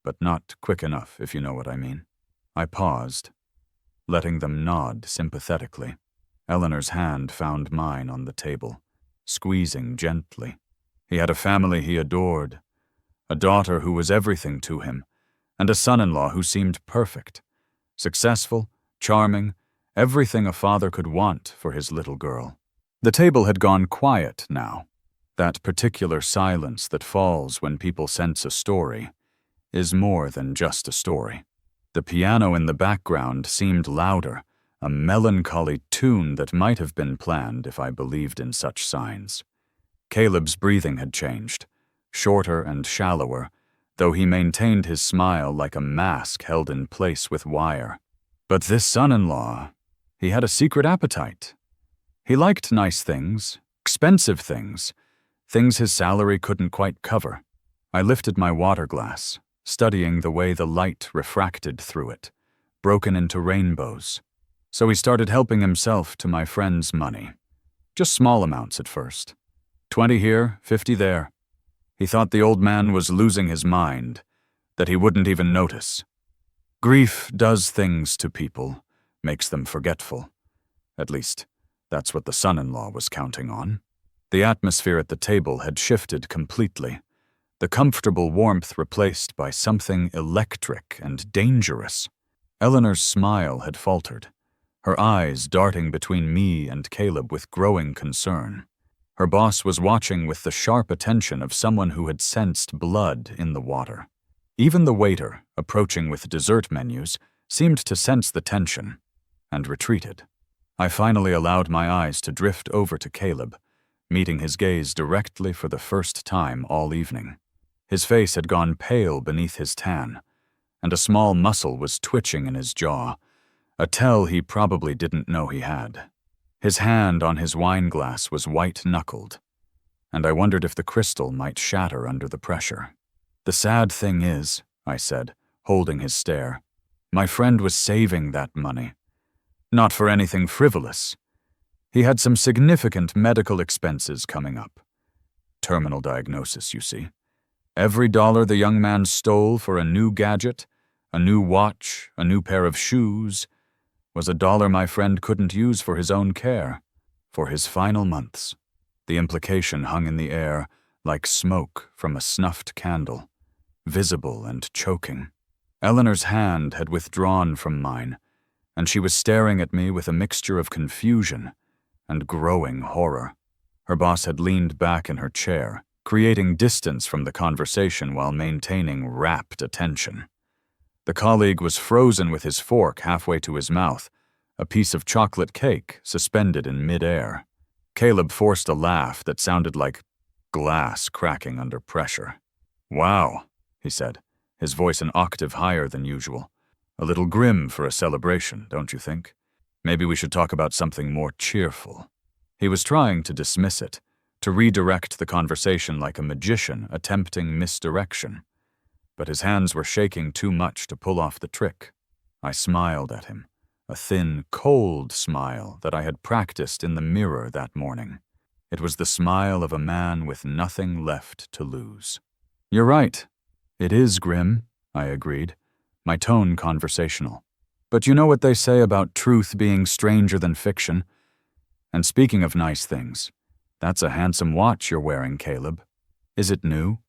but not quick enough, if you know what I mean." I paused, letting them nod sympathetically. Eleanor's hand found mine on the table, squeezing gently. He had a family he adored, a daughter who was everything to him, and a son-in-law who seemed perfect, successful, charming, everything a father could want for his little girl. The table had gone quiet now. That particular silence that falls when people sense a story is more than just a story. The piano in the background seemed louder, a melancholy tune that might have been planned if I believed in such signs. Caleb's breathing had changed, shorter and shallower, though he maintained his smile like a mask held in place with wire. But this son-in-law, he had a secret appetite. He liked nice things, expensive things, things his salary couldn't quite cover. I lifted my water glass, studying the way the light refracted through it, broken into rainbows. So he started helping himself to my friend's money. Just small amounts at first. 20 here, 50 there. He thought the old man was losing his mind, that he wouldn't even notice. Grief does things to people, makes them forgetful. At least, that's what the son-in-law was counting on. The atmosphere at the table had shifted completely, the comfortable warmth replaced by something electric and dangerous. Eleanor's smile had faltered, her eyes darting between me and Caleb with growing concern. Her boss was watching with the sharp attention of someone who had sensed blood in the water. Even the waiter, approaching with dessert menus, seemed to sense the tension, and retreated. I finally allowed my eyes to drift over to Caleb, meeting his gaze directly for the first time all evening. His face had gone pale beneath his tan, and a small muscle was twitching in his jaw, a tell he probably didn't know he had. His hand on his wine glass was white-knuckled, and I wondered if the crystal might shatter under the pressure. "The sad thing is," I said, holding his stare, "my friend was saving that money. Not for anything frivolous. He had some significant medical expenses coming up. Terminal diagnosis, you see. Every dollar the young man stole for a new gadget, a new watch, a new pair of shoes, was a dollar my friend couldn't use for his own care, for his final months." The implication hung in the air like smoke from a snuffed candle, visible and choking. Eleanor's hand had withdrawn from mine, and she was staring at me with a mixture of confusion and growing horror. Her boss had leaned back in her chair, creating distance from the conversation while maintaining rapt attention. The colleague was frozen with his fork halfway to his mouth, a piece of chocolate cake suspended in mid-air. Caleb forced a laugh that sounded like glass cracking under pressure. "Wow," he said, his voice an octave higher than usual. "A little grim for a celebration, don't you think? Maybe we should talk about something more cheerful." He was trying to dismiss it, to redirect the conversation like a magician attempting misdirection. But his hands were shaking too much to pull off the trick. I smiled at him, a thin, cold smile that I had practiced in the mirror that morning. It was the smile of a man with nothing left to lose. "You're right. It is grim," I agreed, my tone conversational. "But you know what they say about truth being stranger than fiction? And speaking of nice things, that's a handsome watch you're wearing, Caleb. Is it new?"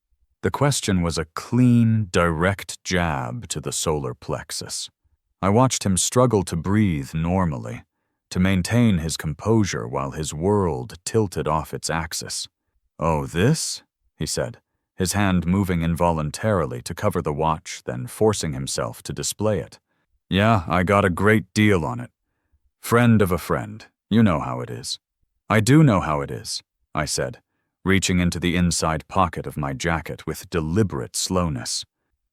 The question was a clean, direct jab to the solar plexus. I watched him struggle to breathe normally, to maintain his composure while his world tilted off its axis. "Oh, this?" he said, his hand moving involuntarily to cover the watch, then forcing himself to display it. "Yeah, I got a great deal on it. Friend of a friend. You know how it is." "I do know how it is," I said, reaching into the inside pocket of my jacket with deliberate slowness.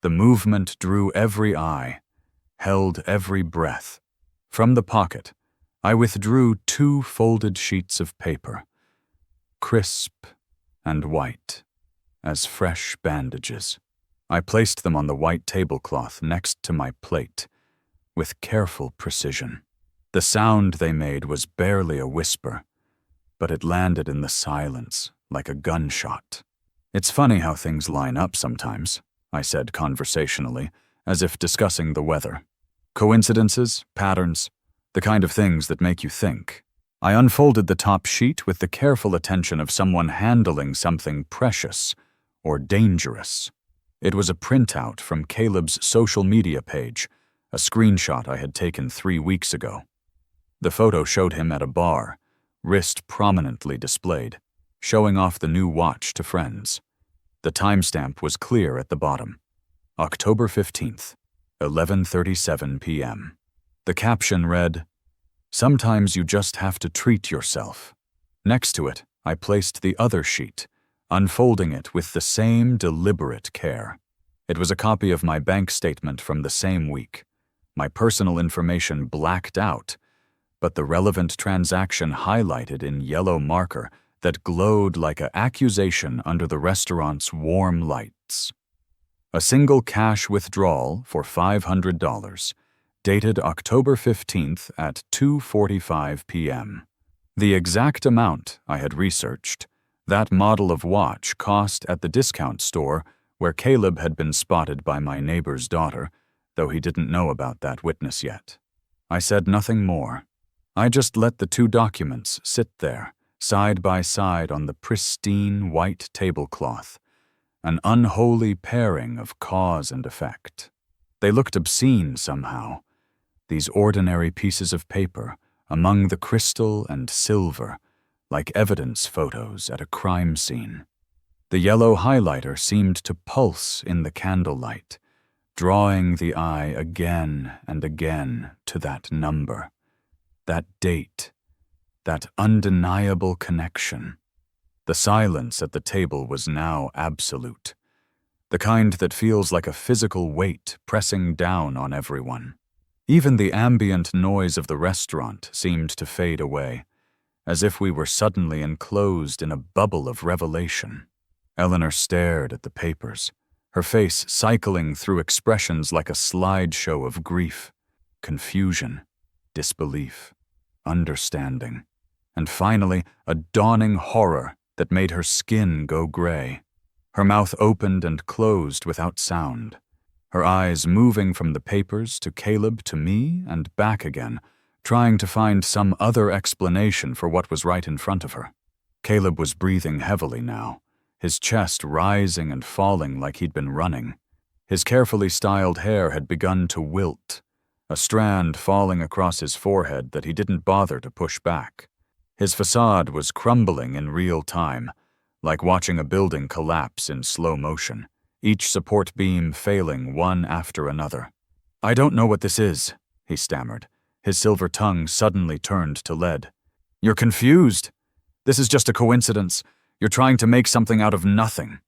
The movement drew every eye, held every breath. From the pocket, I withdrew 2 folded sheets of paper, crisp and white, as fresh bandages. I placed them on the white tablecloth next to my plate, with careful precision. The sound they made was barely a whisper, but it landed in the silence like a gunshot. "It's funny how things line up sometimes," I said conversationally, as if discussing the weather. "Coincidences, patterns, the kind of things that make you think." I unfolded the top sheet with the careful attention of someone handling something precious or dangerous. It was a printout from Caleb's social media page, a screenshot I had taken 3 weeks ago. The photo showed him at a bar, wrist prominently displayed, showing off the new watch to friends. The timestamp was clear at the bottom. October 15th, 11:37 p.m. The caption read, "Sometimes you just have to treat yourself." Next to it, I placed the other sheet, unfolding it with the same deliberate care. It was a copy of my bank statement from the same week. My personal information blacked out, but the relevant transaction highlighted in yellow marker that glowed like an accusation under the restaurant's warm lights. A single cash withdrawal for $500, dated October 15th at 2:45 p.m. The exact amount I had researched. That model of watch cost at the discount store where Caleb had been spotted by my neighbor's daughter, though he didn't know about that witness yet. I said nothing more. I just let the 2 documents sit there, side by side on the pristine white tablecloth, an unholy pairing of cause and effect. They looked obscene somehow, these ordinary pieces of paper among the crystal and silver, like evidence photos at a crime scene. The yellow highlighter seemed to pulse in the candlelight, drawing the eye again and again to that number, that date, that undeniable connection. The silence at the table was now absolute, the kind that feels like a physical weight pressing down on everyone. Even the ambient noise of the restaurant seemed to fade away, as if we were suddenly enclosed in a bubble of revelation. Eleanor stared at the papers, her face cycling through expressions like a slideshow of grief, confusion, disbelief, understanding, and finally a dawning horror that made her skin go gray. Her mouth opened and closed without sound, her eyes moving from the papers to Caleb to me and back again, trying to find some other explanation for what was right in front of her. Caleb was breathing heavily now, his chest rising and falling like he'd been running. His carefully styled hair had begun to wilt, a strand falling across his forehead that he didn't bother to push back. His facade was crumbling in real time, like watching a building collapse in slow motion, each support beam failing one after another. "I don't know what this is," he stammered, his silver tongue suddenly turned to lead. "You're confused. This is just a coincidence. You're trying to make something out of nothing."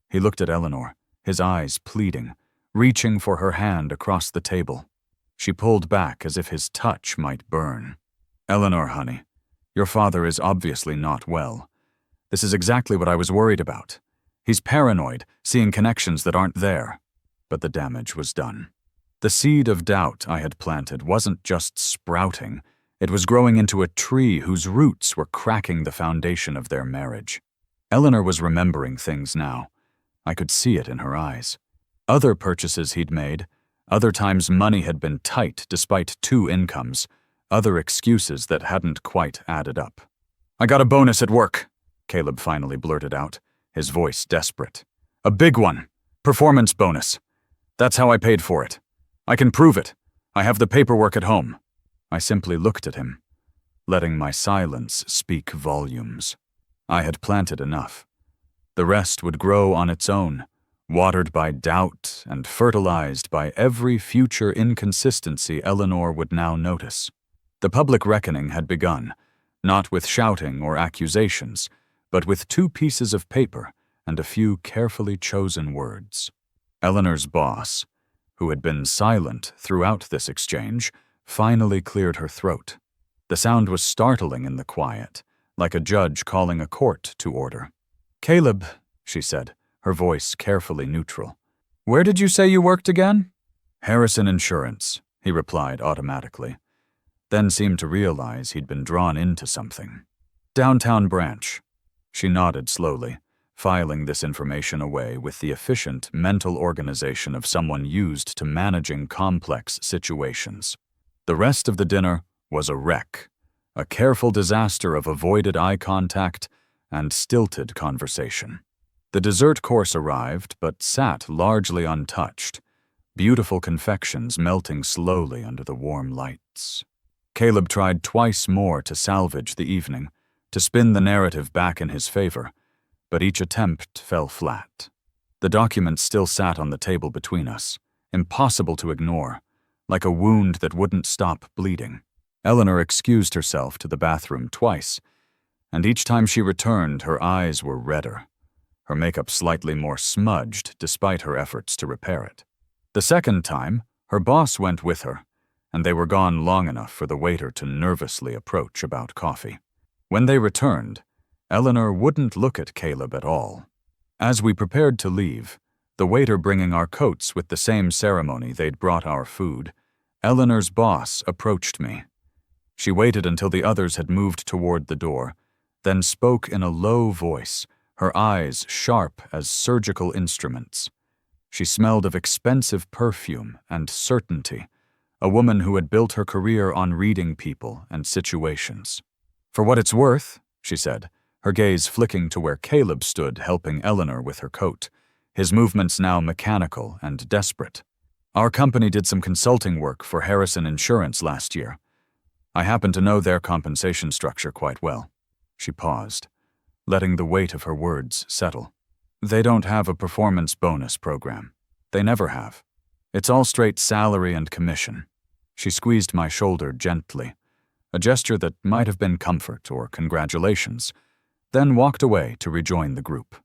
He looked at Eleanor, his eyes pleading, reaching for her hand across the table. She pulled back as if his touch might burn. "Eleanor, honey, your father is obviously not well. This is exactly what I was worried about. He's paranoid, seeing connections that aren't there." But the damage was done. The seed of doubt I had planted wasn't just sprouting, It was growing into a tree whose roots were cracking the foundation of their marriage. Eleanor was remembering things now. I could see it in her eyes. Other purchases he'd made, other times money had been tight despite 2 incomes, other excuses that hadn't quite added up. "I got a bonus at work," Caleb finally blurted out, his voice desperate. "A big one. Performance bonus. That's how I paid for it. I can prove it. I have the paperwork at home." I simply looked at him, letting my silence speak volumes. I had planted enough. The rest would grow on its own, watered by doubt and fertilized by every future inconsistency Eleanor would now notice. The public reckoning had begun, not with shouting or accusations, but with 2 pieces of paper and a few carefully chosen words. Eleanor's boss, who had been silent throughout this exchange, finally cleared her throat. The sound was startling in the quiet, like a judge calling a court to order. "Caleb," she said, her voice carefully neutral. "Where did you say you worked again?" "Harrison Insurance," he replied automatically, then seemed to realize he'd been drawn into something. "Downtown branch." She nodded slowly, filing this information away with the efficient mental organization of someone used to managing complex situations. The rest of the dinner was a wreck, a careful disaster of avoided eye contact and stilted conversation. The dessert course arrived, but sat largely untouched, beautiful confections melting slowly under the warm lights. Caleb tried twice more to salvage the evening, to spin the narrative back in his favor, but each attempt fell flat. The documents still sat on the table between us, impossible to ignore, like a wound that wouldn't stop bleeding. Eleanor excused herself to the bathroom twice, and each time she returned, her eyes were redder, her makeup slightly more smudged despite her efforts to repair it. The second time, her boss went with her, and they were gone long enough for the waiter to nervously approach about coffee. When they returned, Eleanor wouldn't look at Caleb at all. As we prepared to leave, the waiter bringing our coats with the same ceremony they'd brought our food, Eleanor's boss approached me. She waited until the others had moved toward the door, then spoke in a low voice, her eyes sharp as surgical instruments. She smelled of expensive perfume and certainty, a woman who had built her career on reading people and situations. "For what it's worth," she said, her gaze flicking to where Caleb stood helping Eleanor with her coat, his movements now mechanical and desperate. "Our company did some consulting work for Harrison Insurance last year. I happen to know their compensation structure quite well." She paused, letting the weight of her words settle. "They don't have a performance bonus program. They never have. It's all straight salary and commission." She squeezed my shoulder gently, a gesture that might have been comfort or congratulations, then walked away to rejoin the group.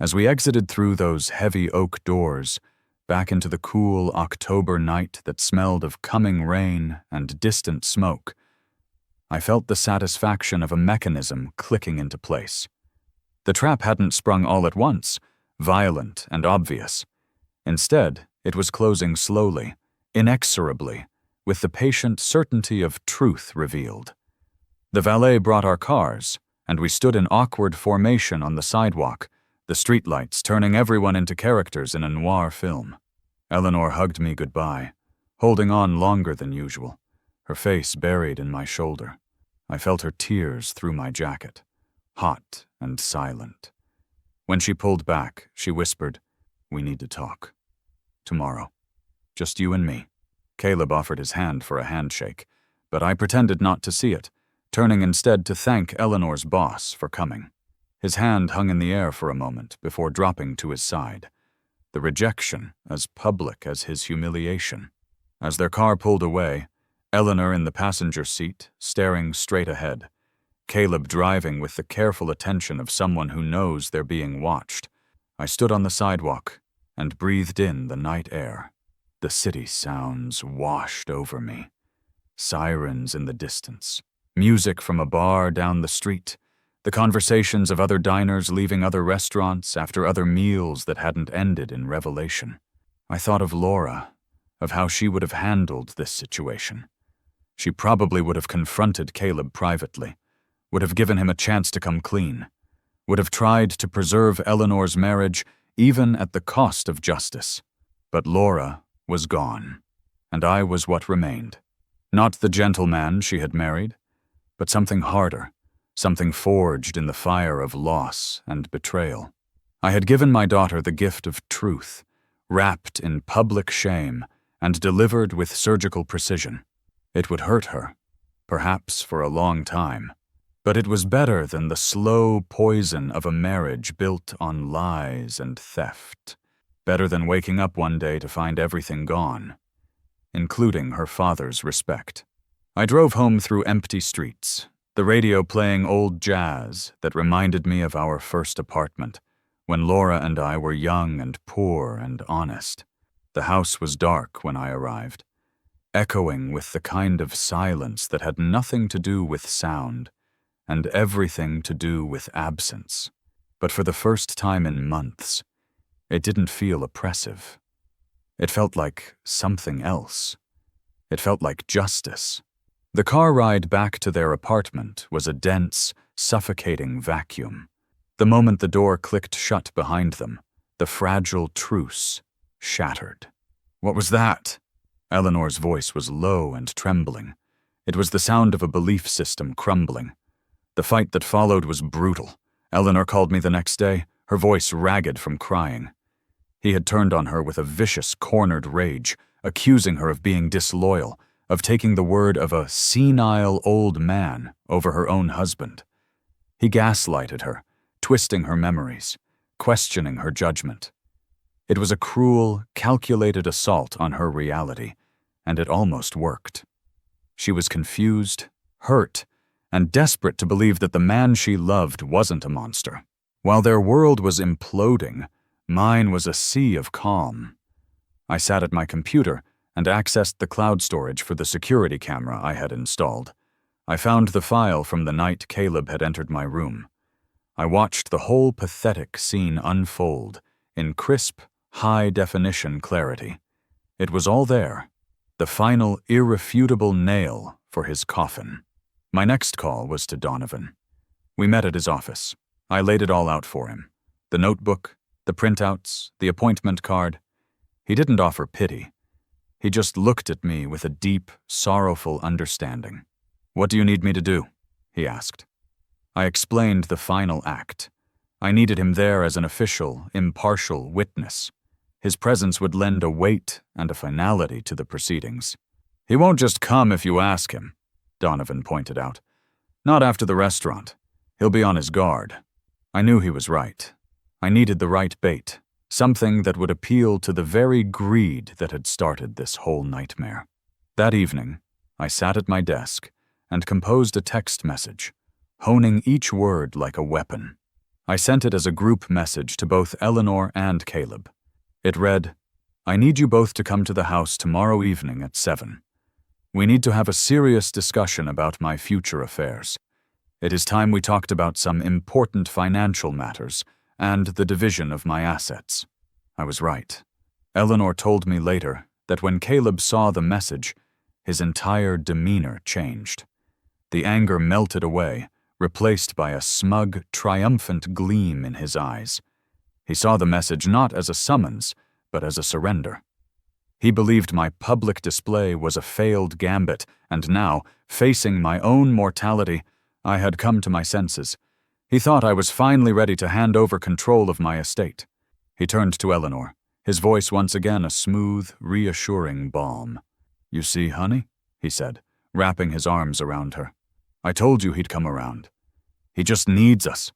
As we exited through those heavy oak doors, back into the cool October night that smelled of coming rain and distant smoke, I felt the satisfaction of a mechanism clicking into place. The trap hadn't sprung all at once, violent and obvious. Instead, it was closing slowly, inexorably, with the patient certainty of truth revealed. The valet brought our cars, and we stood in awkward formation on the sidewalk, the streetlights turning everyone into characters in a noir film. Eleanor hugged me goodbye, holding on longer than usual, her face buried in my shoulder. I felt her tears through my jacket, hot and silent. When she pulled back, she whispered, "We need to talk. Tomorrow. Just you and me." Caleb offered his hand for a handshake, but I pretended not to see it, turning instead to thank Eleanor's boss for coming. His hand hung in the air for a moment before dropping to his side, the rejection as public as his humiliation. As their car pulled away, Eleanor in the passenger seat, staring straight ahead, Caleb driving with the careful attention of someone who knows they're being watched, I stood on the sidewalk and breathed in the night air. The city sounds washed over me. Sirens in the distance, music from a bar down the street, the conversations of other diners leaving other restaurants after other meals that hadn't ended in revelation. I thought of Laura, of how she would have handled this situation. She probably would have confronted Caleb privately, would have given him a chance to come clean, would have tried to preserve Eleanor's marriage even at the cost of justice. But Laura was gone, and I was what remained. Not the gentleman she had married, but something harder, something forged in the fire of loss and betrayal. I had given my daughter the gift of truth, wrapped in public shame and delivered with surgical precision. It would hurt her, perhaps for a long time, but it was better than the slow poison of a marriage built on lies and theft. Better than waking up one day to find everything gone, including her father's respect. I drove home through empty streets, the radio playing old jazz that reminded me of our first apartment, when Laura and I were young and poor and honest. The house was dark when I arrived, echoing with the kind of silence that had nothing to do with sound and everything to do with absence. But for the first time in months, it didn't feel oppressive. It felt like something else. It felt like justice. The car ride back to their apartment was a dense, suffocating vacuum. The moment the door clicked shut behind them, the fragile truce shattered. "What was that?" Eleanor's voice was low and trembling. It was the sound of a belief system crumbling. The fight that followed was brutal. Eleanor called me the next day, her voice ragged from crying. He had turned on her with a vicious, cornered rage, accusing her of being disloyal, of taking the word of a senile old man over her own husband. He gaslighted her, twisting her memories, questioning her judgment. It was a cruel, calculated assault on her reality, and it almost worked. She was confused, hurt, and desperate to believe that the man she loved wasn't a monster. While their world was imploding, mine was a sea of calm. I sat at my computer and accessed the cloud storage for the security camera I had installed. I found the file from the night Caleb had entered my room. I watched the whole pathetic scene unfold in crisp, high-definition clarity. It was all there, the final irrefutable nail for his coffin. My next call was to Donovan. We met at his office. I laid it all out for him. The notebook, the printouts, the appointment card. He didn't offer pity. He just looked at me with a deep, sorrowful understanding. "What do you need me to do?" he asked. I explained the final act. I needed him there as an official, impartial witness. His presence would lend a weight and a finality to the proceedings. "He won't just come if you ask him," Donovan pointed out. "Not after the restaurant. He'll be on his guard." I knew he was right. I needed the right bait, something that would appeal to the very greed that had started this whole nightmare. That evening, I sat at my desk and composed a text message, honing each word like a weapon. I sent it as a group message to both Eleanor and Caleb. It read, "I need you both to come to the house tomorrow evening at 7. We need to have a serious discussion about my future affairs. It is time we talked about some important financial matters and the division of my assets." I was right. Eleanor told me later that when Caleb saw the message, his entire demeanor changed. The anger melted away, replaced by a smug, triumphant gleam in his eyes. He saw the message not as a summons, but as a surrender. He believed my public display was a failed gambit, and now, facing my own mortality, I had come to my senses. He thought I was finally ready to hand over control of my estate. He turned to Eleanor, his voice once again a smooth, reassuring balm. "You see, honey," he said, wrapping his arms around her. "I told you he'd come around. He just needs us.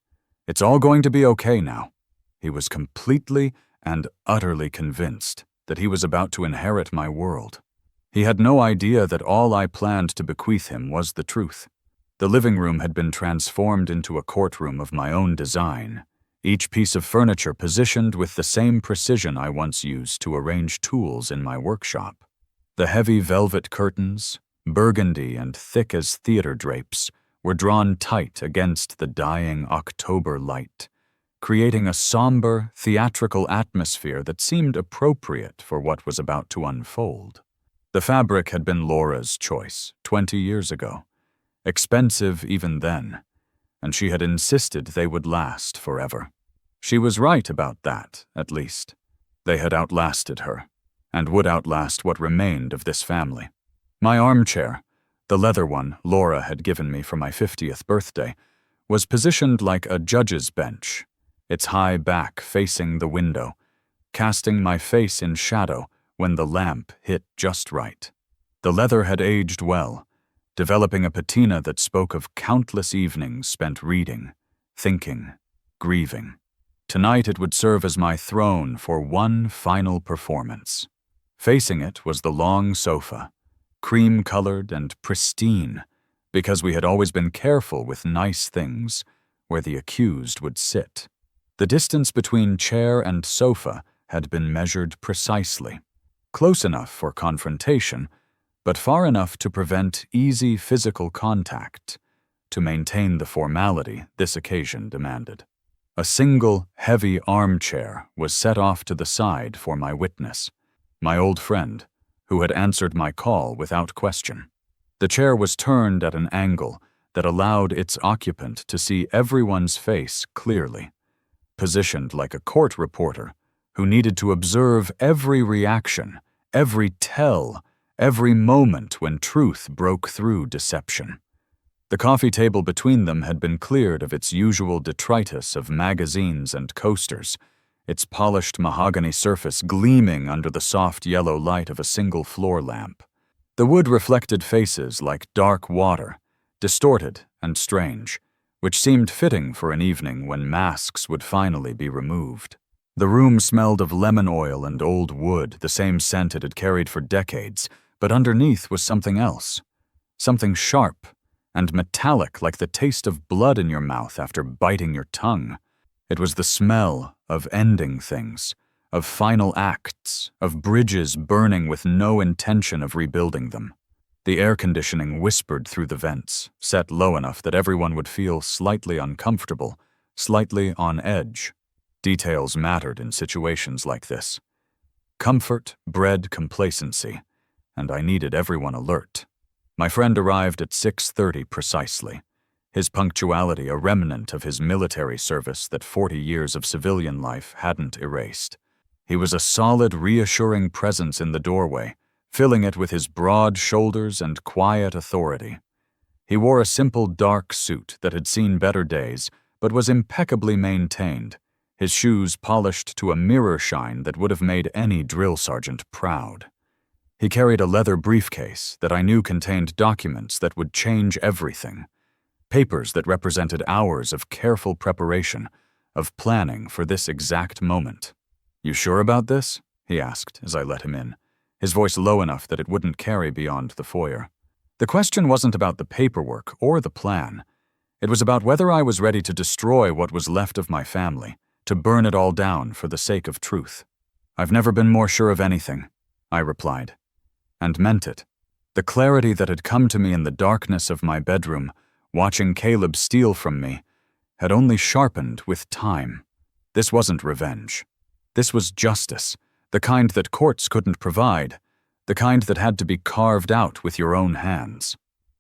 It's all going to be okay now." He was completely and utterly convinced that he was about to inherit my world. He had no idea that all I planned to bequeath him was the truth. The living room had been transformed into a courtroom of my own design, each piece of furniture positioned with the same precision I once used to arrange tools in my workshop. The heavy velvet curtains, burgundy and thick as theater drapes, were drawn tight against the dying October light, creating a somber, theatrical atmosphere that seemed appropriate for what was about to unfold. The fabric had been Laura's choice 20 years ago, expensive even then, and she had insisted they would last forever. She was right about that, at least. They had outlasted her, and would outlast what remained of this family. My armchair, the leather one Laura had given me for my 50th birthday, was positioned like a judge's bench, its high back facing the window, casting my face in shadow when the lamp hit just right. The leather had aged well, developing a patina that spoke of countless evenings spent reading, thinking, grieving. Tonight it would serve as my throne for one final performance. Facing it was the long sofa, cream-colored and pristine, because we had always been careful with nice things where the accused would sit. The distance between chair and sofa had been measured precisely, close enough for confrontation, but far enough to prevent easy physical contact, to maintain the formality this occasion demanded. A single, heavy armchair was set off to the side for my witness, my old friend, who had answered my call without question. The chair was turned at an angle that allowed its occupant to see everyone's face clearly, positioned like a court reporter who needed to observe every reaction, every tell, every moment when truth broke through deception. The coffee table between them had been cleared of its usual detritus of magazines and coasters, its polished mahogany surface gleaming under the soft yellow light of a single floor lamp. The wood reflected faces like dark water, distorted and strange, which seemed fitting for an evening when masks would finally be removed. The room smelled of lemon oil and old wood, the same scent it had carried for decades, but underneath was something else, something sharp and metallic like the taste of blood in your mouth after biting your tongue. It was the smell of ending things, of final acts, of bridges burning with no intention of rebuilding them. The air conditioning whispered through the vents, set low enough that everyone would feel slightly uncomfortable, slightly on edge. Details mattered in situations like this. Comfort bred complacency, and I needed everyone alert. My friend arrived at 6:30 precisely, his punctuality a remnant of his military service that 40 years of civilian life hadn't erased. He was a solid, reassuring presence in the doorway, filling it with his broad shoulders and quiet authority. He wore a simple dark suit that had seen better days, but was impeccably maintained, his shoes polished to a mirror shine that would have made any drill sergeant proud. He carried a leather briefcase that I knew contained documents that would change everything, papers that represented hours of careful preparation, of planning for this exact moment. "You sure about this?" he asked as I let him in, his voice low enough that it wouldn't carry beyond the foyer. The question wasn't about the paperwork or the plan. It was about whether I was ready to destroy what was left of my family, to burn it all down for the sake of truth. "I've never been more sure of anything," I replied, and meant it. The clarity that had come to me in the darkness of my bedroom, watching Caleb steal from me, had only sharpened with time. This wasn't revenge. This was justice, the kind that courts couldn't provide, the kind that had to be carved out with your own hands.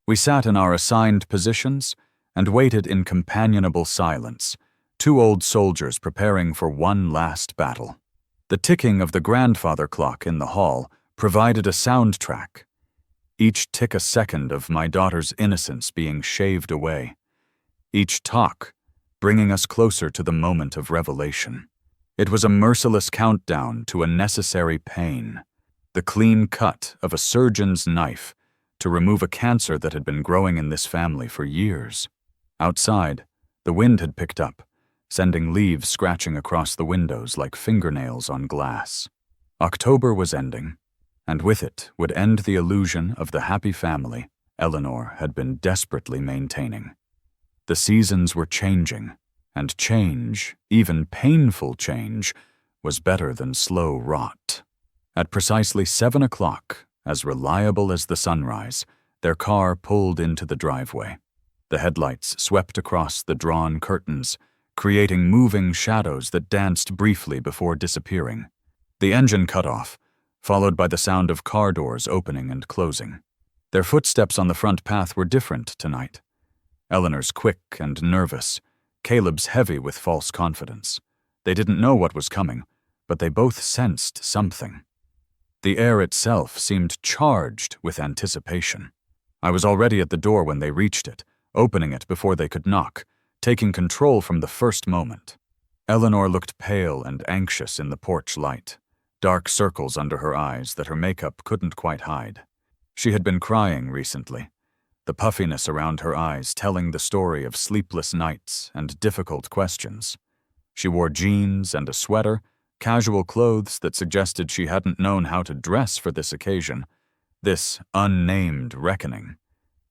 We sat in our assigned positions and waited in companionable silence, two old soldiers preparing for one last battle. The ticking of the grandfather clock in the hall provided a soundtrack, each tick a second of my daughter's innocence being shaved away, each talk bringing us closer to the moment of revelation. It was a merciless countdown to a necessary pain, the clean cut of a surgeon's knife to remove a cancer that had been growing in this family for years. Outside, the wind had picked up, sending leaves scratching across the windows like fingernails on glass. October was ending, and with it would end the illusion of the happy family Eleanor had been desperately maintaining. The seasons were changing, and change, even painful change, was better than slow rot. At precisely 7 o'clock, as reliable as the sunrise, their car pulled into the driveway. The headlights swept across the drawn curtains, creating moving shadows that danced briefly before disappearing. The engine cut off, followed by the sound of car doors opening and closing. Their footsteps on the front path were different tonight. Eleanor's quick and nervous, Caleb's heavy with false confidence. They didn't know what was coming, but they both sensed something. The air itself seemed charged with anticipation. I was already at the door when they reached it, opening it before they could knock, taking control from the first moment. Eleanor looked pale and anxious in the porch light, dark circles under her eyes that her makeup couldn't quite hide. She had been crying recently, the puffiness around her eyes telling the story of sleepless nights and difficult questions. She wore jeans and a sweater, casual clothes that suggested she hadn't known how to dress for this occasion, this unnamed reckoning.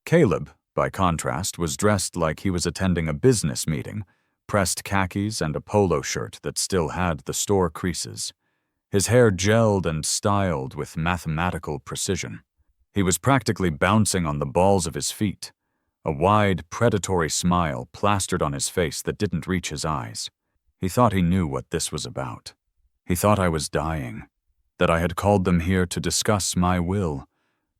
Caleb, by contrast, was dressed like he was attending a business meeting, pressed khakis and a polo shirt that still had the store creases. His hair gelled and styled with mathematical precision. He was practically bouncing on the balls of his feet, a wide, predatory smile plastered on his face that didn't reach his eyes. He thought he knew what this was about. He thought I was dying, that I had called them here to discuss my will,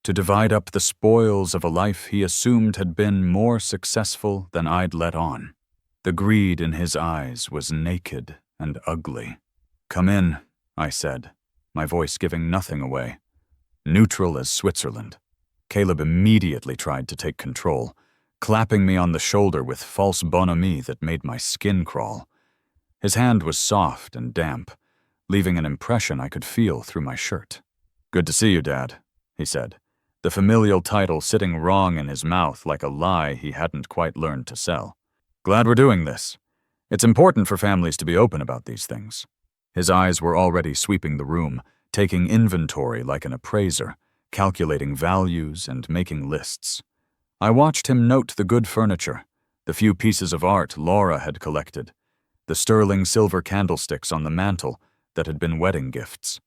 to divide up the spoils of a life he assumed had been more successful than I'd let on. The greed in his eyes was naked and ugly. "Come in," I said, my voice giving nothing away. Neutral as Switzerland. Caleb immediately tried to take control, clapping me on the shoulder with false bonhomie that made my skin crawl. His hand was soft and damp, leaving an impression I could feel through my shirt. "Good to see you, Dad," he said, the familial title sitting wrong in his mouth like a lie he hadn't quite learned to sell. "Glad we're doing this. It's important for families to be open about these things." His eyes were already sweeping the room, taking inventory like an appraiser, calculating values and making lists. I watched him note the good furniture, the few pieces of art Laura had collected, the sterling silver candlesticks on the mantel that had been wedding gifts.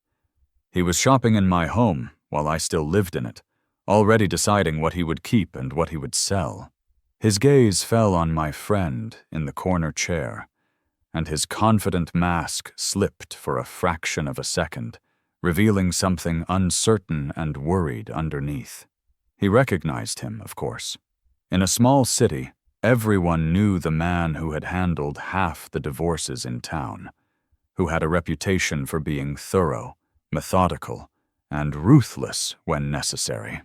He was shopping in my home while I still lived in it, already deciding what he would keep and what he would sell. His gaze fell on my friend in the corner chair, and his confident mask slipped for a fraction of a second, revealing something uncertain and worried underneath. He recognized him, of course. In a small city, everyone knew the man who had handled half the divorces in town, who had a reputation for being thorough, methodical, and ruthless when necessary.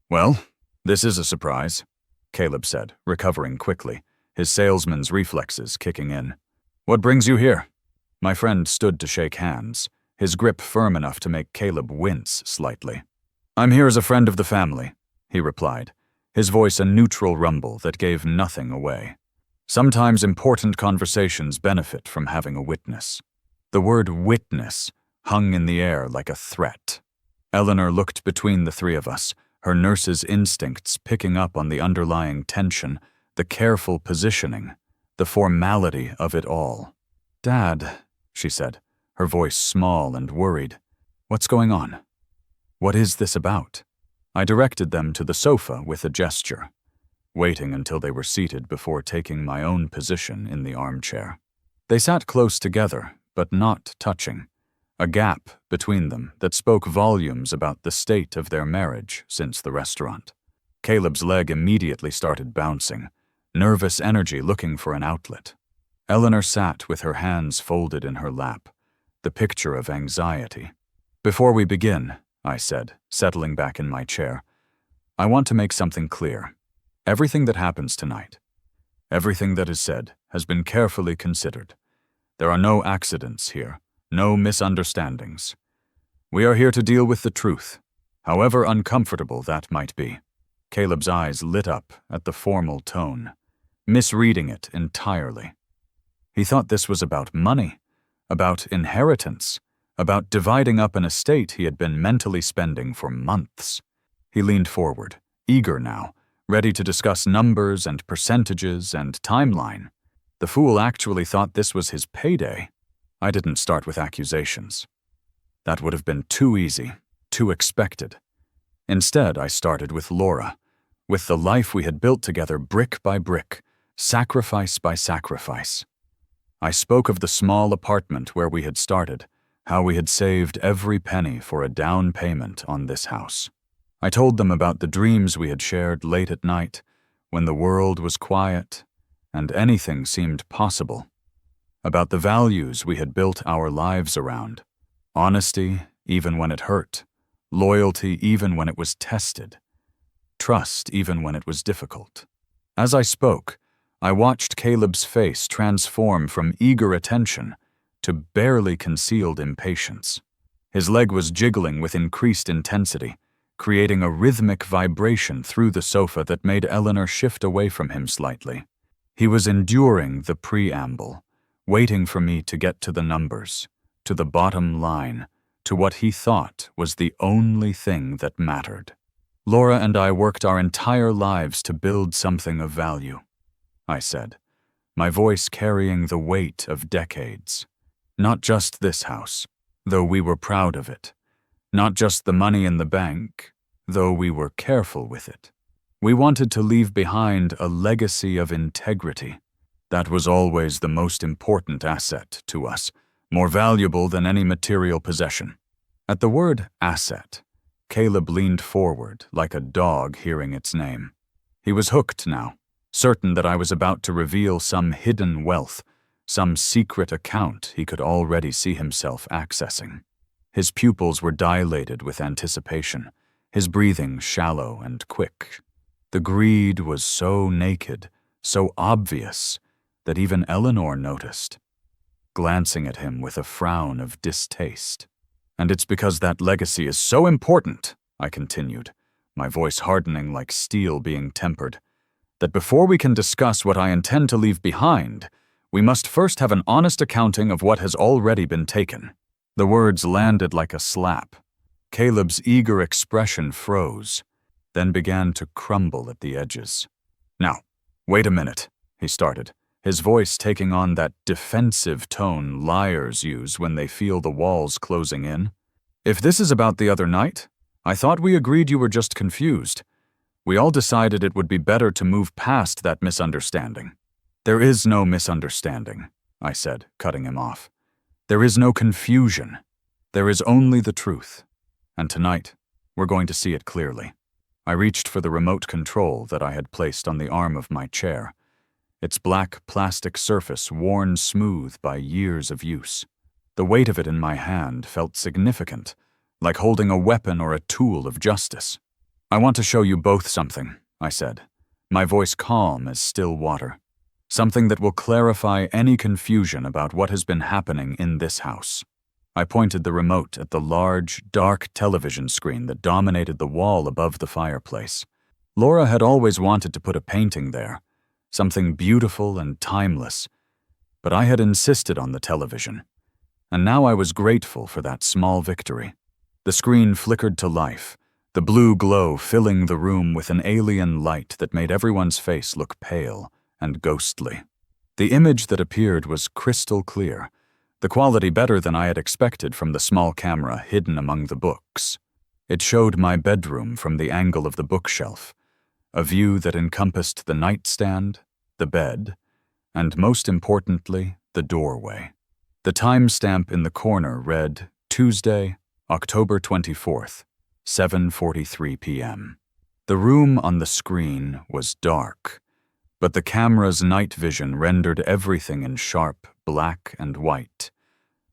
"Well, this is a surprise," Caleb said, recovering quickly, his salesman's reflexes kicking in. "What brings you here?" My friend stood to shake hands, his grip firm enough to make Caleb wince slightly. "I'm here as a friend of the family," he replied, his voice a neutral rumble that gave nothing away. Sometimes important conversations benefit from having a witness. The word witness hung in the air like a threat. Eleanor looked between the three of us, her nurse's instincts picking up on the underlying tension, the careful positioning, the formality of it all. "Dad," she said, her voice small and worried. "What's going on? What is this about?" I directed them to the sofa with a gesture, waiting until they were seated before taking my own position in the armchair. They sat close together, but not touching, a gap between them that spoke volumes about the state of their marriage since the restaurant. Caleb's leg immediately started bouncing, nervous energy looking for an outlet. Eleanor sat with her hands folded in her lap, the picture of anxiety. "Before we begin," I said, settling back in my chair, "I want to make something clear. Everything that happens tonight, everything that is said, has been carefully considered. There are no accidents here, no misunderstandings. We are here to deal with the truth, however uncomfortable that might be." Caleb's eyes lit up at the formal tone, misreading it entirely. He thought this was about money, about inheritance, about dividing up an estate he had been mentally spending for months. He leaned forward, eager now, ready to discuss numbers and percentages and timeline. The fool actually thought this was his payday. I didn't start with accusations. That would have been too easy, too expected. Instead, I started with Laura, with the life we had built together brick by brick, sacrifice by sacrifice. I spoke of the small apartment where we had started, how we had saved every penny for a down payment on this house. I told them about the dreams we had shared late at night, when the world was quiet and anything seemed possible, about the values we had built our lives around: honesty even when it hurt, loyalty even when it was tested, trust even when it was difficult. As I spoke, I watched Caleb's face transform from eager attention to barely concealed impatience. His leg was jiggling with increased intensity, creating a rhythmic vibration through the sofa that made Eleanor shift away from him slightly. He was enduring the preamble, waiting for me to get to the numbers, to the bottom line, to what he thought was the only thing that mattered. Laura and I worked our entire lives to build something of value, I said, my voice carrying the weight of decades. Not just this house, though we were proud of it. Not just the money in the bank, though we were careful with it. We wanted to leave behind a legacy of integrity. That was always the most important asset to us, more valuable than any material possession. At the word asset, Caleb leaned forward like a dog hearing its name. He was hooked now, certain that I was about to reveal some hidden wealth, some secret account he could already see himself accessing. His pupils were dilated with anticipation, his breathing shallow and quick. The greed was so naked, so obvious, that even Eleanor noticed, glancing at him with a frown of distaste. "And it's because that legacy is so important," I continued, my voice hardening like steel being tempered, "that before we can discuss what I intend to leave behind, we must first have an honest accounting of what has already been taken." The words landed like a slap. Caleb's eager expression froze, then began to crumble at the edges. "Now, wait a minute," he started, his voice taking on that defensive tone liars use when they feel the walls closing in. "If this is about the other night, I thought we agreed you were just confused. We all decided it would be better to move past that misunderstanding." "There is no misunderstanding," I said, cutting him off. "There is no confusion. There is only the truth. And tonight, we're going to see it clearly." I reached for the remote control that I had placed on the arm of my chair, its black plastic surface worn smooth by years of use. The weight of it in my hand felt significant, like holding a weapon or a tool of justice. "I want to show you both something," I said, my voice calm as still water. "Something that will clarify any confusion about what has been happening in this house." I pointed the remote at the large, dark television screen that dominated the wall above the fireplace. Laura had always wanted to put a painting there, something beautiful and timeless, but I had insisted on the television, and now I was grateful for that small victory. The screen flickered to life, the blue glow filling the room with an alien light that made everyone's face look pale and ghostly. The image that appeared was crystal clear, the quality better than I had expected from the small camera hidden among the books. It showed my bedroom from the angle of the bookshelf, a view that encompassed the nightstand, the bed, and most importantly, the doorway. The timestamp in the corner read Tuesday, October 24th, 7:43 p.m. The room on the screen was dark, but the camera's night vision rendered everything in sharp black and white,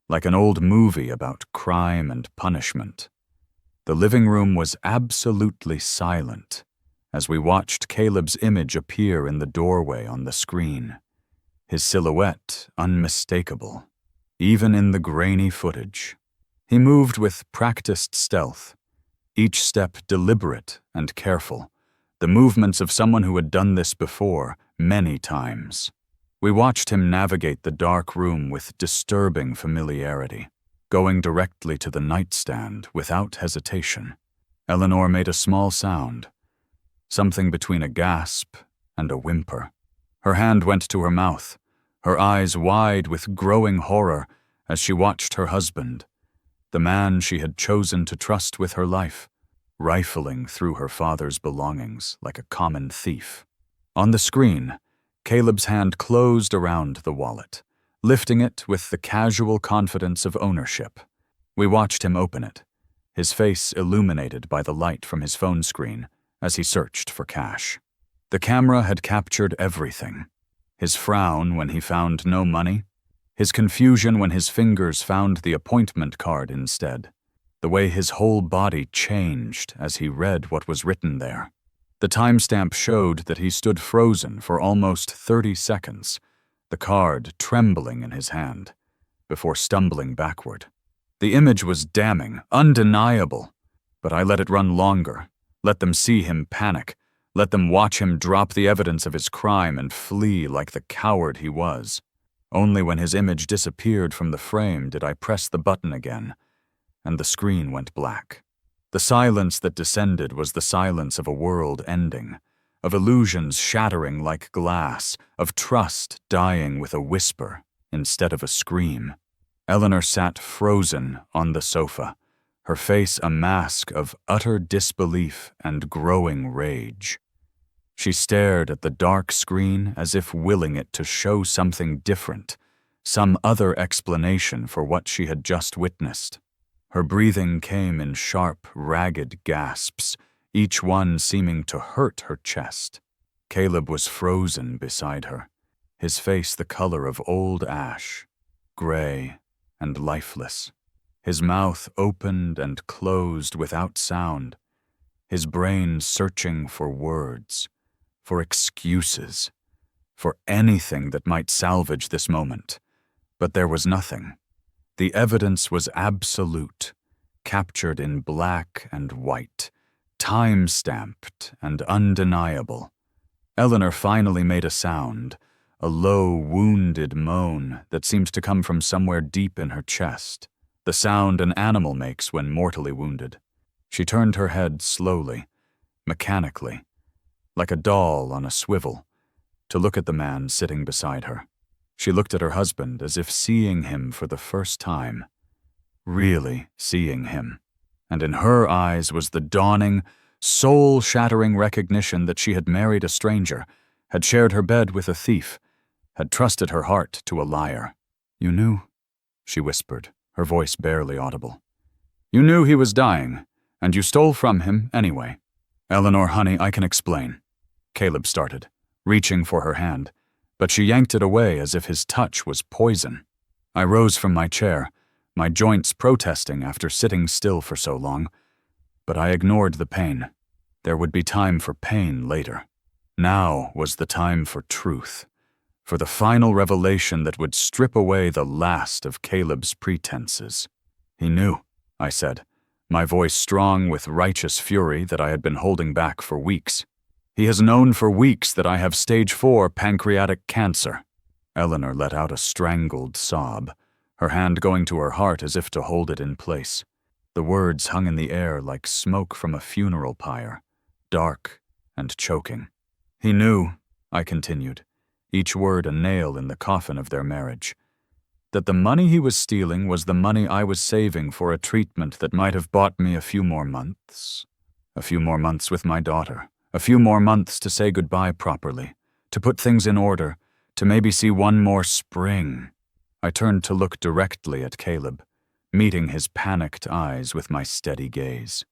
like an old movie about crime and punishment. The living room was absolutely silent as we watched Caleb's image appear in the doorway on the screen, his silhouette unmistakable, even in the grainy footage. He moved with practiced stealth, each step deliberate and careful, the movements of someone who had done this before many times. We watched him navigate the dark room with disturbing familiarity, going directly to the nightstand without hesitation. Eleanor made a small sound, something between a gasp and a whimper. Her hand went to her mouth, her eyes wide with growing horror as she watched her husband, the man she had chosen to trust with her life, rifling through her father's belongings like a common thief. On the screen, Caleb's hand closed around the wallet, lifting it with the casual confidence of ownership. We watched him open it, his face illuminated by the light from his phone screen as he searched for cash. The camera had captured everything. His frown when he found no money, his confusion when his fingers found the appointment card instead, the way his whole body changed as he read what was written there. The timestamp showed that he stood frozen for almost 30 seconds, the card trembling in his hand, before stumbling backward. The image was damning, undeniable, but I let it run longer, let them see him panic, let them watch him drop the evidence of his crime and flee like the coward he was. Only when his image disappeared from the frame did I press the button again, and the screen went black. The silence that descended was the silence of a world ending, of illusions shattering like glass, of trust dying with a whisper instead of a scream. Eleanor sat frozen on the sofa, her face a mask of utter disbelief and growing rage. She stared at the dark screen as if willing it to show something different, some other explanation for what she had just witnessed. Her breathing came in sharp, ragged gasps, each one seeming to hurt her chest. Caleb was frozen beside her, his face the color of old ash, gray and lifeless. His mouth opened and closed without sound, his brain searching for words, for excuses, for anything that might salvage this moment. But there was nothing. The evidence was absolute, captured in black and white, time-stamped and undeniable. Eleanor finally made a sound, a low, wounded moan that seemed to come from somewhere deep in her chest, the sound an animal makes when mortally wounded. She turned her head slowly, mechanically, like a doll on a swivel, to look at the man sitting beside her. She looked at her husband as if seeing him for the first time, really seeing him. And in her eyes was the dawning, soul-shattering recognition that she had married a stranger, had shared her bed with a thief, had trusted her heart to a liar. "You knew," she whispered, her voice barely audible. "You knew he was dying, and you stole from him anyway." "Eleanor, honey, I can explain," Caleb started, reaching for her hand, but she yanked it away as if his touch was poison. I rose from my chair, my joints protesting after sitting still for so long, but I ignored the pain. There would be time for pain later. Now was the time for truth, for the final revelation that would strip away the last of Caleb's pretenses. "He knew," I said, my voice strong with righteous fury that I had been holding back for weeks. "He has known for weeks that I have stage 4 pancreatic cancer." Eleanor let out a strangled sob, her hand going to her heart as if to hold it in place. The words hung in the air like smoke from a funeral pyre, dark and choking. "He knew," I continued, each word a nail in the coffin of their marriage, "that the money he was stealing was the money I was saving for a treatment that might have bought me a few more months with my daughter, a few more months to say goodbye properly, to put things in order, to maybe see one more spring." I turned to look directly at Caleb, meeting his panicked eyes with my steady gaze.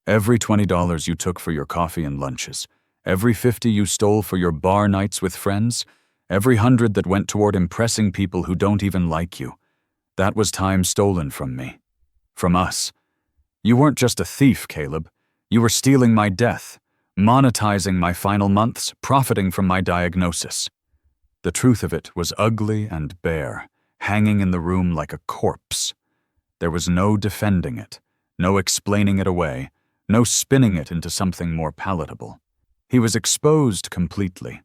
"Every $20 you took for your coffee and lunches, every $50 you stole for your bar nights with friends, every $100 that went toward impressing people who don't even like you, that was time stolen from me. From us. You weren't just a thief, Caleb. You were stealing my death, monetizing my final months, profiting from my diagnosis." The truth of it was ugly and bare, hanging in the room like a corpse. There was no defending it, no explaining it away, no spinning it into something more palatable. He was exposed completely,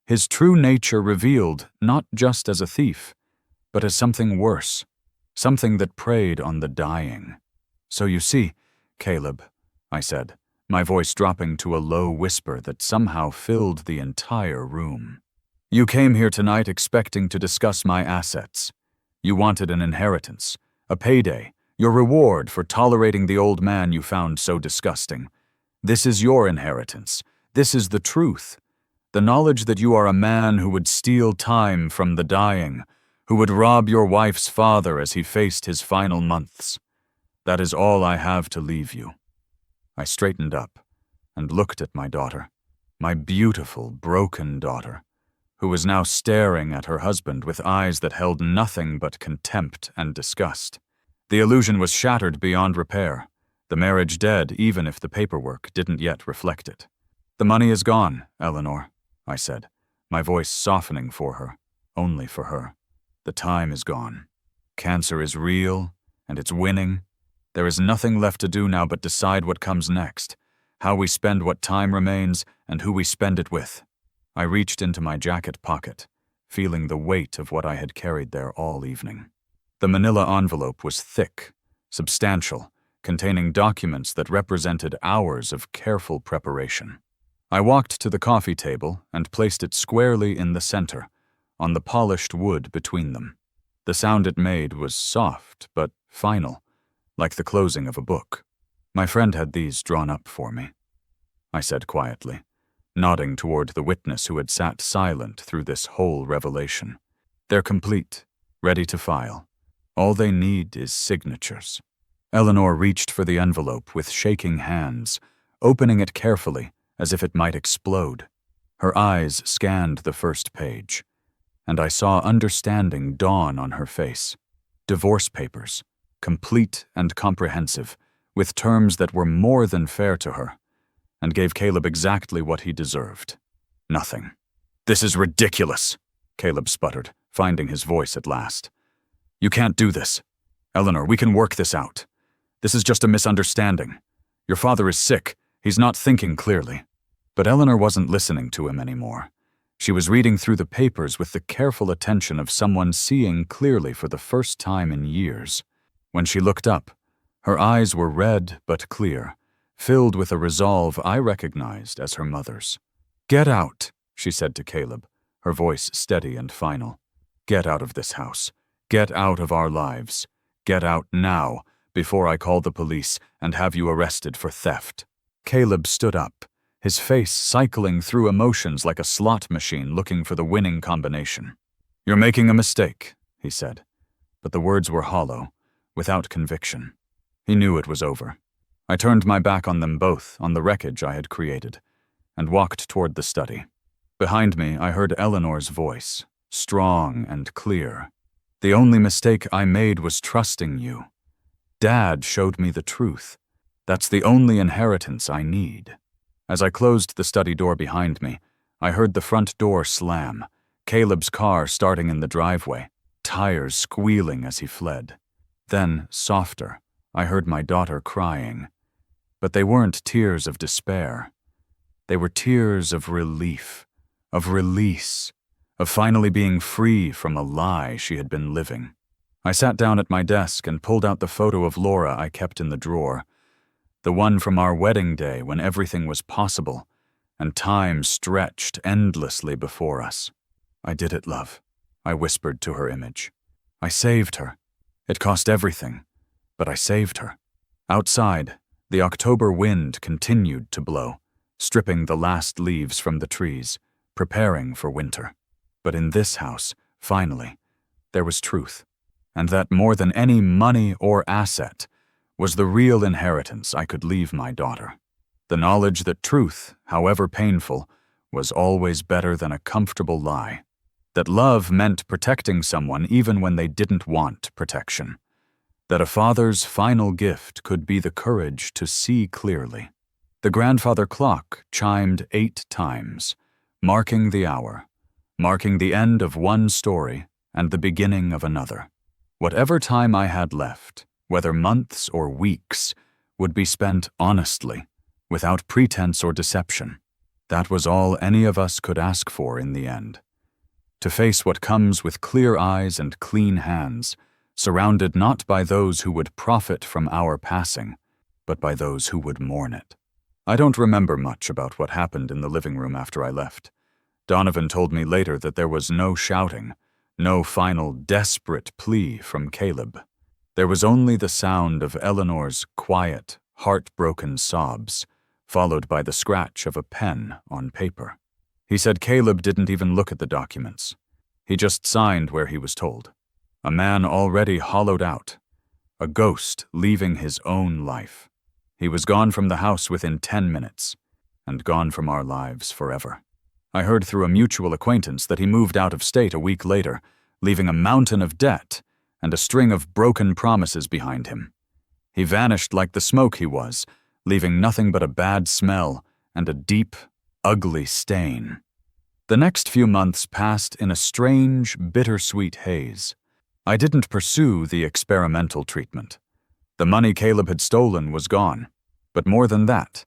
his true nature revealed not just as a thief, but as something worse, something that preyed on the dying. "So you see, Caleb," I said, my voice dropping to a low whisper that somehow filled the entire room. "You came here tonight expecting to discuss my assets. You wanted an inheritance, a payday, your reward for tolerating the old man you found so disgusting. This is your inheritance. This is the truth. The knowledge that you are a man who would steal time from the dying, who would rob your wife's father as he faced his final months. That is all I have to leave you." I straightened up and looked at my daughter, my beautiful, broken daughter, who was now staring at her husband with eyes that held nothing but contempt and disgust. The illusion was shattered beyond repair, the marriage dead even if the paperwork didn't yet reflect it. "The money is gone, Eleanor," I said, my voice softening for her, only for her. "The time is gone. Cancer is real, and it's winning. There is nothing left to do now but decide what comes next, how we spend what time remains, and who we spend it with." I reached into my jacket pocket, feeling the weight of what I had carried there all evening. The manila envelope was thick, substantial, containing documents that represented hours of careful preparation. I walked to the coffee table and placed it squarely in the center, on the polished wood between them. The sound it made was soft but final, like the closing of a book. "My friend had these drawn up for me," I said quietly, nodding toward the witness who had sat silent through this whole revelation. "They're complete, ready to file. All they need is signatures." Eleanor reached for the envelope with shaking hands, opening it carefully as if it might explode. Her eyes scanned the first page, and I saw understanding dawn on her face. Divorce papers, complete and comprehensive, with terms that were more than fair to her, and gave Caleb exactly what he deserved. Nothing. "This is ridiculous," Caleb sputtered, finding his voice at last. "You can't do this. Eleanor, we can work this out. This is just a misunderstanding. Your father is sick. He's not thinking clearly." But Eleanor wasn't listening to him anymore. She was reading through the papers with the careful attention of someone seeing clearly for the first time in years. When she looked up, her eyes were red but clear, filled with a resolve I recognized as her mother's. "Get out," she said to Caleb, her voice steady and final. "Get out of this house. Get out of our lives. Get out now, before I call the police and have you arrested for theft." Caleb stood up, his face cycling through emotions like a slot machine looking for the winning combination. "You're making a mistake," he said, but the words were hollow, without conviction. He knew it was over. I turned my back on them both, on the wreckage I had created, and walked toward the study. Behind me, I heard Eleanor's voice, strong and clear. "The only mistake I made was trusting you. Dad showed me the truth. That's the only inheritance I need." As I closed the study door behind me, I heard the front door slam, Caleb's car starting in the driveway, tires squealing as he fled. Then, softer, I heard my daughter crying. But they weren't tears of despair. They were tears of relief, of release, of finally being free from a lie she had been living. I sat down at my desk and pulled out the photo of Laura I kept in the drawer, the one from our wedding day when everything was possible and time stretched endlessly before us. "I did it, love," I whispered to her image. "I saved her. It cost everything, but I saved her." Outside, the October wind continued to blow, stripping the last leaves from the trees, preparing for winter. But in this house, finally, there was truth, and that more than any money or asset was the real inheritance I could leave my daughter. The knowledge that truth, however painful, was always better than a comfortable lie. That love meant protecting someone even when they didn't want protection. That a father's final gift could be the courage to see clearly. The grandfather clock chimed 8 times, marking the hour, marking the end of one story and the beginning of another. Whatever time I had left, whether months or weeks, would be spent honestly, without pretense or deception. That was all any of us could ask for in the end. To face what comes with clear eyes and clean hands, surrounded not by those who would profit from our passing, but by those who would mourn it. I don't remember much about what happened in the living room after I left. Donovan told me later that there was no shouting, no final desperate plea from Caleb. There was only the sound of Eleanor's quiet, heartbroken sobs, followed by the scratch of a pen on paper. He said Caleb didn't even look at the documents. He just signed where he was told. A man already hollowed out. a ghost leaving his own life. He was gone from the house within 10 minutes, and gone from our lives forever. I heard through a mutual acquaintance that he moved out of state a week later, leaving a mountain of debt and a string of broken promises behind him. He vanished like the smoke he was, leaving nothing but a bad smell and a deep, ugly stain. The next few months passed in a strange, bittersweet haze. I didn't pursue the experimental treatment. The money Caleb had stolen was gone, but more than that,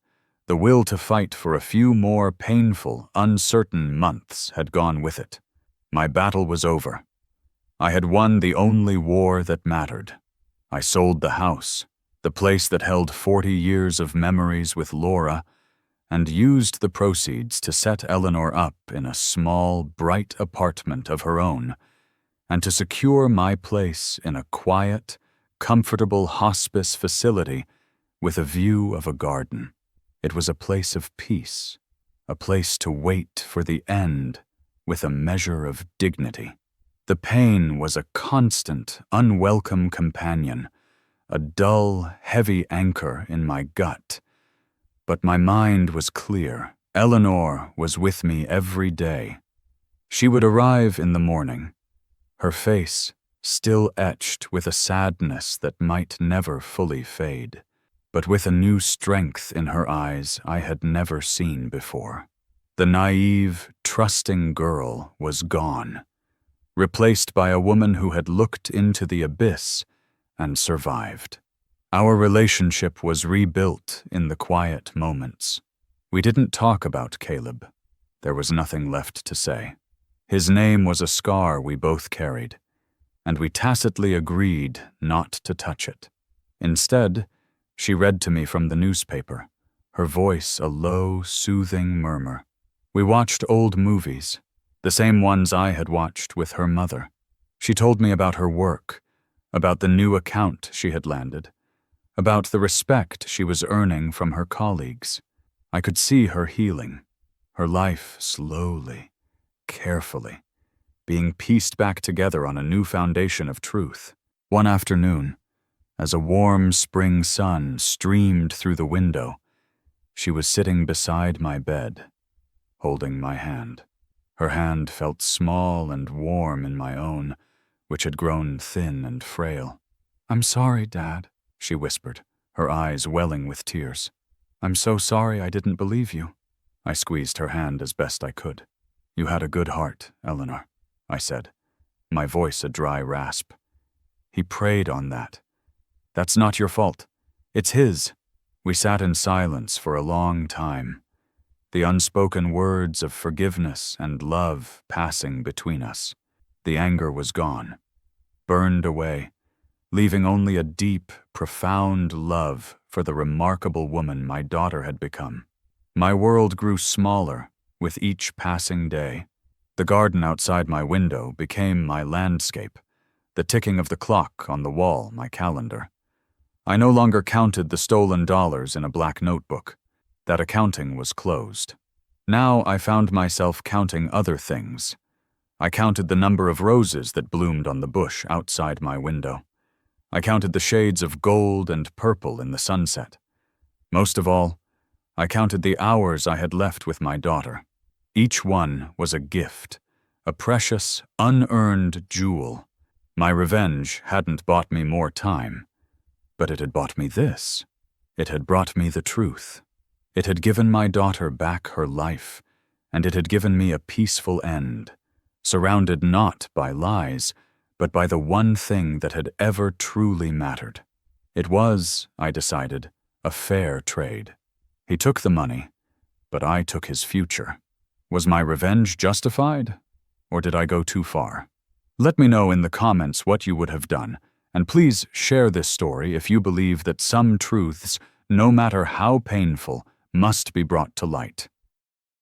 the will to fight for a few more painful, uncertain months had gone with it. My battle was over. I had won the only war that mattered. I sold the house, the place that held 40 years of memories with Laura, and used the proceeds to set Eleanor up in a small, bright apartment of her own, and to secure my place in a quiet, comfortable hospice facility with a view of a garden. It was a place of peace, a place to wait for the end with a measure of dignity. The pain was a constant, unwelcome companion, a dull, heavy anchor in my gut. But my mind was clear. Eleanor was with me every day. She would arrive in the morning, her face still etched with a sadness that might never fully fade, but with a new strength in her eyes I had never seen before. The naive, trusting girl was gone, replaced by a woman who had looked into the abyss and survived. Our relationship was rebuilt in the quiet moments. We didn't talk about Caleb. There was nothing left to say. His name was a scar we both carried, and we tacitly agreed not to touch it. Instead, she read to me from the newspaper, her voice a low, soothing murmur. We watched old movies, the same ones I had watched with her mother. She told me about her work, about the new account she had landed, about the respect she was earning from her colleagues. I could see her healing, her life slowly, carefully, being pieced back together on a new foundation of truth. One afternoon, as a warm spring sun streamed through the window, she was sitting beside my bed, holding my hand. Her hand felt small and warm in my own, which had grown thin and frail. "I'm sorry, Dad," she whispered, her eyes welling with tears. "I'm so sorry I didn't believe you." I squeezed her hand as best I could. "You had a good heart, Eleanor," I said, my voice a dry rasp. "He preyed on that. That's not your fault. It's his." We sat in silence for a long time, the unspoken words of forgiveness and love passing between us. The anger was gone, burned away, leaving only a deep, profound love for the remarkable woman my daughter had become. My world grew smaller with each passing day. The garden outside my window became my landscape, the ticking of the clock on the wall my calendar. I no longer counted the stolen dollars in a black notebook. That accounting was closed. Now I found myself counting other things. I counted the number of roses that bloomed on the bush outside my window. I counted the shades of gold and purple in the sunset. Most of all, I counted the hours I had left with my daughter. Each one was a gift, a precious, unearned jewel. My revenge hadn't bought me more time, but it had bought me this. It had brought me the truth. It had given my daughter back her life, and it had given me a peaceful end, surrounded not by lies, but by the one thing that had ever truly mattered. It was, I decided, a fair trade. He took the money, but I took his future. Was my revenge justified, or did I go too far? Let me know in the comments what you would have done, and please share this story if you believe that some truths, no matter how painful, must be brought to light.